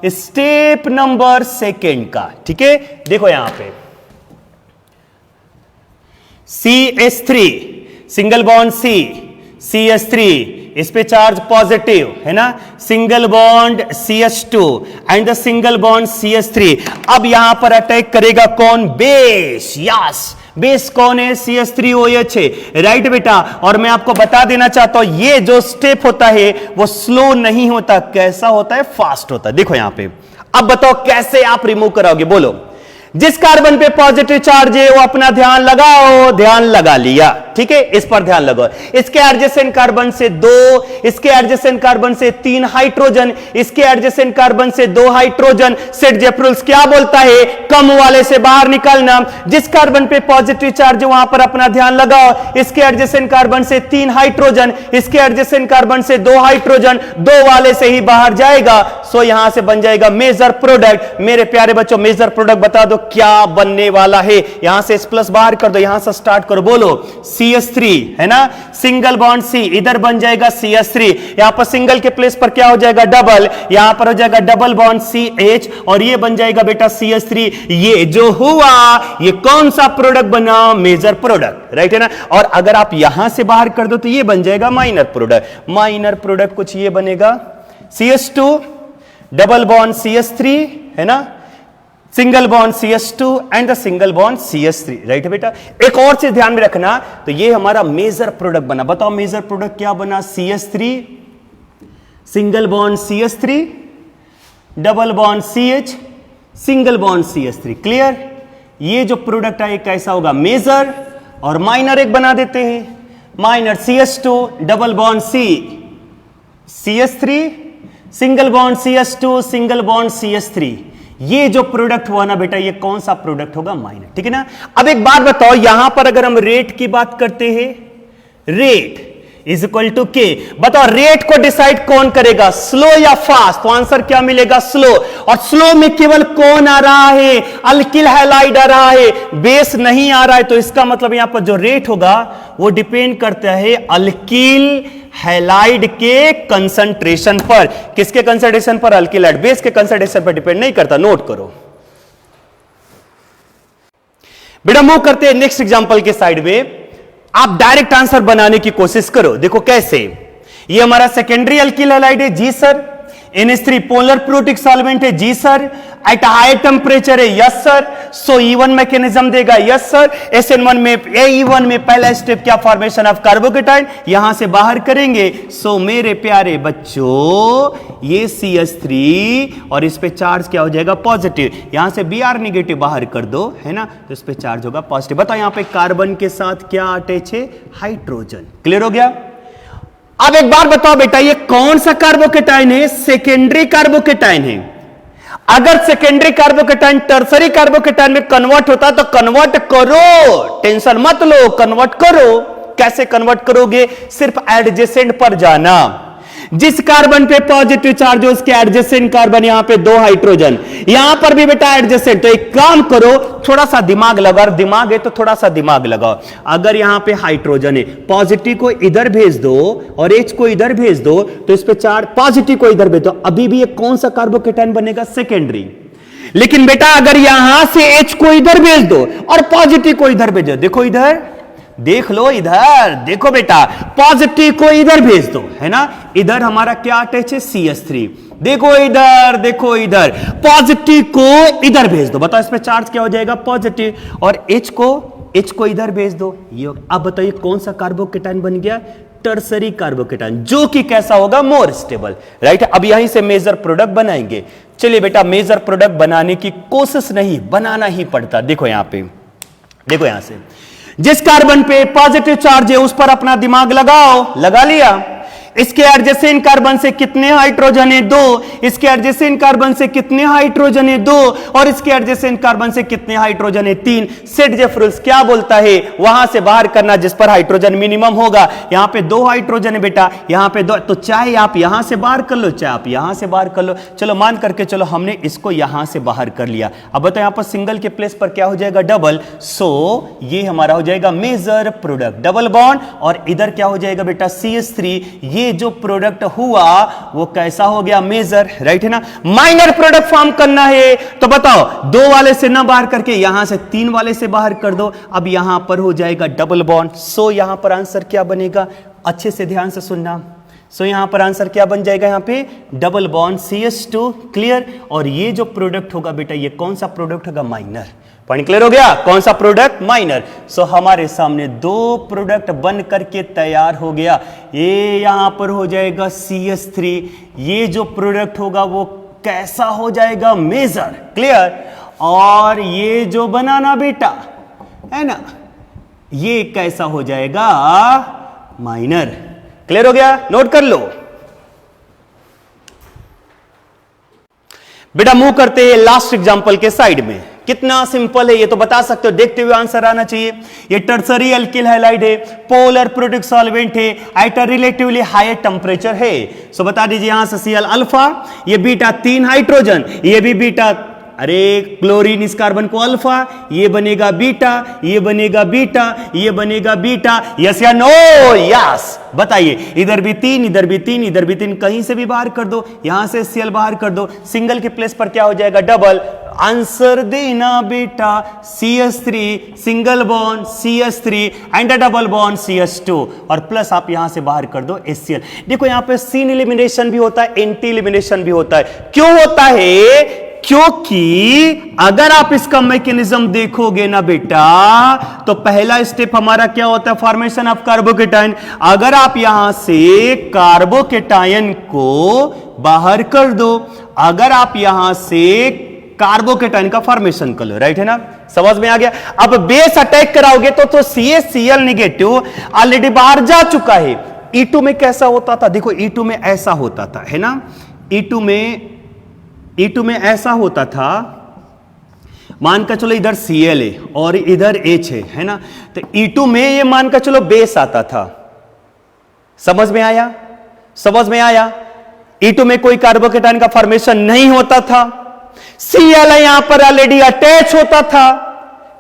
स्टेप नंबर 2 का, ठीक है। देखो यहां पे CH3 single bond C CH3, इस पे चार्ज पॉजिटिव है ना, single bond CH2 and the single bond CH3। अब यहां पर अटैक करेगा कौन, बेस। यस, बेस कौन है, CH3OH है, राइट बेटा। और मैं आपको बता देना चाहता हूं ये जो स्टेप होता है वो स्लो नहीं होता, कैसा होता है, फास्ट होता है। देखो यहां पे अब बताओ कैसे आप रिमूव कराओगे, बोलो। जिस कार्बन पे पॉजिटिव चार्ज है वो अपना ध्यान लगाओ, ध्यान लगा लिया, ठीक है, इस पर ध्यान लगाओ। इसके एडजेसेंट कार्बन से 2, इसके एडजेसेंट कार्बन से 3 हाइड्रोजन, इसके एडजेसेंट कार्बन से 2 हाइड्रोजन। सेट रूल्स क्या बोलता है, कम वाले से बाहर निकालना। जिस कार्बन पे पॉजिटिव चार्ज है वहां पर अपना ध्यान लगाओ। इसके एडजेसेंट कार्बन से 3 हाइड्रोजन, इसके एडजेसेंट कार्बन से 2 हाइड्रोजन, 2 वाले से ही बाहर जाएगा। सो यहां से बन जाएगा मेजर प्रोडक्ट। मेरे प्यारे बच्चों, मेजर प्रोडक्ट बता दो क्या बनने वाला है। यहां से S+ बाहर कर दो, यहां से स्टार्ट करो, बोलो CH3 है ना, सिंगल बॉन्ड C, इधर बन जाएगा CH3। यहां पर सिंगल के प्लेस पर क्या हो जाएगा, डबल, यहां पर हो जाएगा डबल बॉन्ड CH, और ये बन जाएगा बेटा CH3। ये जो हुआ ये कौन सा प्रोडक्ट बना, मेजर प्रोडक्ट, राइट है ना। और अगर आप यहां से बाहर कर दो तो ये बन जाएगा माइनर प्रोडक्ट। माइनर प्रोडक्ट कुछ ये बनेगा, CH2 डबल बॉन्ड CH3 है ना, single bond CH2 and the single bond CH3, right है बेटा। एक और चीज ध्यान में रखना, तो ये हमारा मेजर प्रोडक्ट बना। बताओ मेजर प्रोडक्ट क्या बना, CH3 single bond CH3 double bond CH single bond CH3, clear. ये जो प्रोडक्ट है कैसा होगा, मेजर। और माइनर एक बना देते हैं, minor CH2 double bond CH3 single bond CH2 single bond CH3। ये जो प्रोडक्ट हुआ ना बेटा, ये कौन सा प्रोडक्ट होगा, माइनर, ठीक है ना। अब एक बात बताओ, यहां पर अगर हम रेट की बात करते हैं, रेट इज इक्वल टू के, बताओ रेट को डिसाइड कौन करेगा, स्लो या फास्ट। तो आंसर क्या मिलेगा, स्लो। और स्लो में केवल कौन आ रहा है, अल्किल हैलाइड आ रहा है, बेस नहीं आ रहा है। तो इसका मतलब यहां पर जो रेट होगा वो डिपेंड करता है अल्किल हैलाइड के कंसंट्रेशन पर। किसके कंसंट्रेशन पर, अल्किल हैलाइड, बेस के कंसंट्रेशन पर डिपेंड नहीं करता, नोट करो बेटा। मूव करते हैं नेक्स्ट एग्जांपल के साइड में। आप डायरेक्ट आंसर बनाने की कोशिश करो, देखो कैसे। ये हमारा सेकेंडरी अल्किल हैलाइड है, जी sir. NH3 polar protic solvent है, जी सर। एट हाई टेम्परेचर है, yes sir. So E1 mechanism देगा, यस सर। SN1 में AE1 में पहला स्टेप क्या, फॉर्मेशन ऑफ कार्बोकेटाइन, यहां से बाहर करेंगे। सो मेरे प्यारे बच्चों, ये CH3 और इस पे चार्ज क्या हो जाएगा, पॉजिटिव। यहां से Br नेगेटिव बाहर कर दो, है ना, तो इस पे चार्ज होगा पॉजिटिव। बताओ यहां पे कार्बन के साथ क्या अटैच है, हाइड्रोजन, क्लियर हो गया। अब एक बार बताओ बेटा, ये कौन सा कार्बोकेटाइन है, सेकेंडरी कार्बोकेटाइन है। अगर सेकेंडरी कार्बोकेटाइन टर्सरी कार्बोकेटाइन में कन्वर्ट होता तो कन्वर्ट करो, टेंशन मत लो, कन्वर्ट करो। कैसे कन्वर्ट करोगे, सिर्फ एडजेसेंट पर जाना। जिस कार्बन पे पॉजिटिव चार्ज हो उसके एडजेसेंट कार्बन, यहां पे 2 हाइड्रोजन, यहां पर भी बेटा एडजेसेंट। तो एक काम करो, थोड़ा सा दिमाग लगाओ, दिमाग है तो थोड़ा सा दिमाग लगाओ। अगर यहां पे हाइड्रोजन है, पॉजिटिव को इधर भेज दो और H को इधर भेज दो, तो इस पे चार्ज, पॉजिटिव को इधर भेज दो, अभी भी ये कौन सा कार्बोकेटाइन बनेगा, सेकेंडरी। लेकिन बेटा अगर यहां से H को इधर भेज दो और पॉजिटिव को इधर भेजो, देखो इधर, देख लो इधर, देखो बेटा, पॉजिटिव को इधर भेज दो, है ना, इधर हमारा क्या अटैच है, CH3। देखो इधर, देखो इधर, पॉजिटिव को इधर भेज दो, बताओ इसमें चार्ज क्या हो जाएगा, पॉजिटिव। और H को इधर भेज दो, ये। अब बताइए कौन सा कार्बोकेटाइन बन गया, टर्सरी कार्बोकेटाइन, जो कि कैसा होगा, मोर स्टेबल, राइट। अब यहीं से मेजर प्रोडक्ट बनाएंगे। चलिए बेटा, मेजर प्रोडक्ट बनाने की कोशिश नहीं, बनाना ही पड़ता। देखो यहां पे, देखो यहां से, जिस कार्बन पे पॉजिटिव चार्ज है उस पर अपना दिमाग लगाओ, लगा लिया। इसके एडजेसेंट कार्बन से कितने हाइड्रोजन है, 2। इसके एडजेसेंट कार्बन से कितने हाइड्रोजन है, 2। और इसके एडजेसेंट कार्बन से कितने हाइड्रोजन है, 3। सेट रूल्स क्या बोलता है, वहां से बाहर करना जिस पर हाइड्रोजन मिनिमम होगा। यहां पे 2 हाइड्रोजन है बेटा, यहां पे 2, तो चाहे आप यहां से बाहर कर लो, चाहे आप यहां से बाहर कर लो। चलो मान करके चलो, हमने इसको यहां से बाहर कर लिया। अब बताओ यहां पर सिंगल के प्लेस पर क्या हो जाएगा, डबल। सो ये हमारा हो जाएगा मेजर प्रोडक्ट, डबल बॉन्ड, और इधर क्या हो जाएगा बेटा, CH3। ये जो प्रोडक्ट हुआ वो कैसा हो गया, मेजर, राइट है ना। माइनर प्रोडक्ट फॉर्म करना है तो बताओ, 2 वाले से ना बाहर करके यहां से 3 वाले से बाहर कर दो। अब यहां पर हो जाएगा डबल बॉन्ड। सो यहां पर आंसर क्या बनेगा, अच्छे से ध्यान से सुनना। सो यहां पर आंसर क्या बन जाएगा, यहां पे डबल बॉन्ड CH2, क्लियर। और ये जो प्रोडक्ट होगा बेटा, ये कौन सा प्रोडक्ट होगा, माइनर। पॉइंट क्लियर हो गया, कौन सा प्रोडक्ट, माइनर। सो हमारे सामने 2 प्रोडक्ट बन करके तैयार हो गया। ये यहां पर हो जाएगा CH3, ये जो प्रोडक्ट होगा वो कैसा हो जाएगा, मेजर, क्लियर। और ये जो बनाना बेटा है ना, ये कैसा हो जाएगा, माइनर। क्लियर हो गया, नोट कर लो बेटा। मूव करते हैं लास्ट एग्जांपल के साइड में। कितना सिंपल है ये तो बता सकते हो, देखते हुए आंसर आना चाहिए। ये टर्सरी अल्किल हैलाइड है, पोलर प्रोडक्ट सॉल्वेंट है, at a relatively higher temperature है। सो बता दीजिए यहां से Cl अल्फा, ये बीटा 3 हाइड्रोजन, ये भी बीटा, अरे क्लोरीन इस कार्बन को अल्फा, ये बनेगा बीटा, ये बनेगा बीटा, ये बनेगा बीटा। यस या नो? यस। बताइए, इधर भी 3, इधर भी 3, इधर भी 3, कहीं से भी बाहर कर दो, यहां से Cl बाहर कर दो, सिंगल के प्लेस पर क्या हो जाएगा, डबल। आंसर देना बेटा, CH3 single bond CH3 and a double bond CH2, और प्लस आप यहां से बाहर कर दो HCl। देखो यहां पे सीन एलिमिनेशन भी होता है, एंटी एलिमिनेशन भी होता है। क्यों होता है? क्योंकि अगर आप इसका मैकेनिज्म देखोगे ना बेटा, तो पहला स्टेप हमारा क्या होता है, फॉर्मेशन ऑफ कार्बोकेटायन। अगर आप यहां से कार्बोकेटायन को बाहर कर दो, अगर आप यहां से कार्बोकेटायन का फॉर्मेशन कर लो, राइट है ना, समझ में आ गया। अब बेस अटैक कराओगे तो CaCl नेगेटिव ऑलरेडी बाहर जा चुका है। E2 में कैसा होता था, देखो E2 में ऐसा होता था, है ना, E2 में ऐसा होता था, मान का चलो इधर Cl है और इधर H है ना, तो E2 में ये मान का चलो बेस आता था। समझ में आया, समझ में आया। E2 में कोई कार्बोकेटायन का फॉर्मेशन नहीं होता था, Cl यहां पर ऑलरेडी अटैच होता था,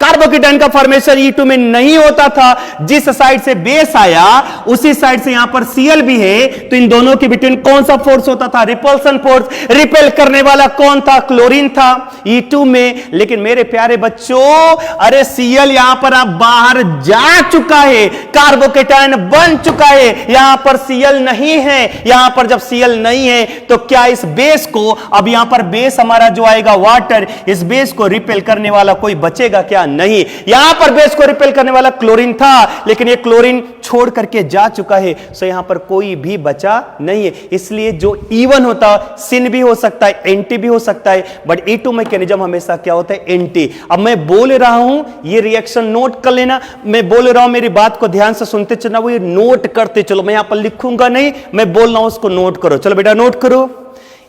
कार्बोकेटायन का फॉर्मेशन E2 में नहीं होता था। जिस साइड से बेस आया उसी साइड से यहां पर Cl भी है, तो इन दोनों के बिटवीन कौन सा फोर्स होता था, रिपल्सन फोर्स। रिपेल करने वाला कौन था, क्लोरीन था E2 में। लेकिन मेरे प्यारे बच्चों, अरे Cl यहां पर आप बाहर जा चुका है, कार्बोकेटायन बन चुका है, यहां पर Cl नहीं है। यहां पर जब Cl नहीं है तो क्या इस बेस को, अब यहां पर बेस हमारा जो आएगा वाटर, इस बेस को रिपेल करने वाला कोई बचेगा क्या? नहीं। यहां पर बेस को रिपेल करने वाला क्लोरीन था, लेकिन ये क्लोरीन छोड़ करके जा चुका है, सो यहां पर कोई भी बचा नहीं है। इसलिए जो इवन होता, सिन भी हो सकता है, एंटी भी हो सकता है, बट E2 मैकेनिज्म हमेशा क्या होता है, एंटी। अब मैं बोल रहा हूं, ये रिएक्शन नोट कर लेना, मैं बोल रहा हूं, मेरी बात को ध्यान से सुनते चलना, वो ये नोट करते चलो। मैं यहां पर लिखूंगा नहीं, मैं बोल रहा हूं, उसको नोट करो। चलो बेटा नोट करो।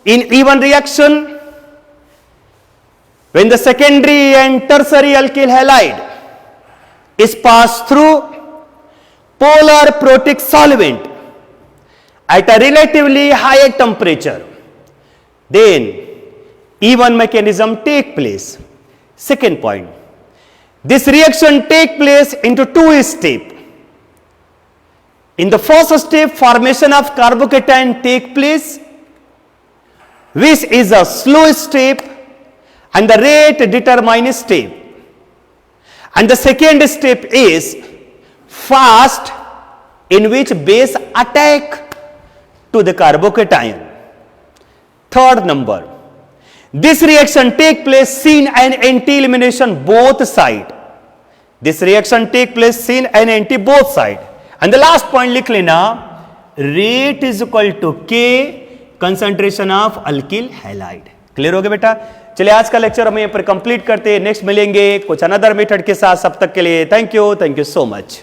In E one reaction, when the secondary and tertiary alkyl halide is passed through polar protic solvent at a relatively higher temperature, then E1 mechanism take place. Second point, this reaction take place into two steps. In the first step, formation of carbocation take place, which is a slow step, and the rate determines step. And the second step is fast, in which base attack to the carbocation. Third number, this reaction take place syn and anti elimination both side. This reaction take place syn and anti both side. And the last point लिख लेना, rate is equal to K concentration of alkyl halide. Clear हो गया बेटा? चलिए आज का lecture हम यहीं पर कंप्लीट करते हैं, नेक्स्ट मिलेंगे कुछ अनदर मेथड के साथ। सब तक के लिए थैंक यू सो मच।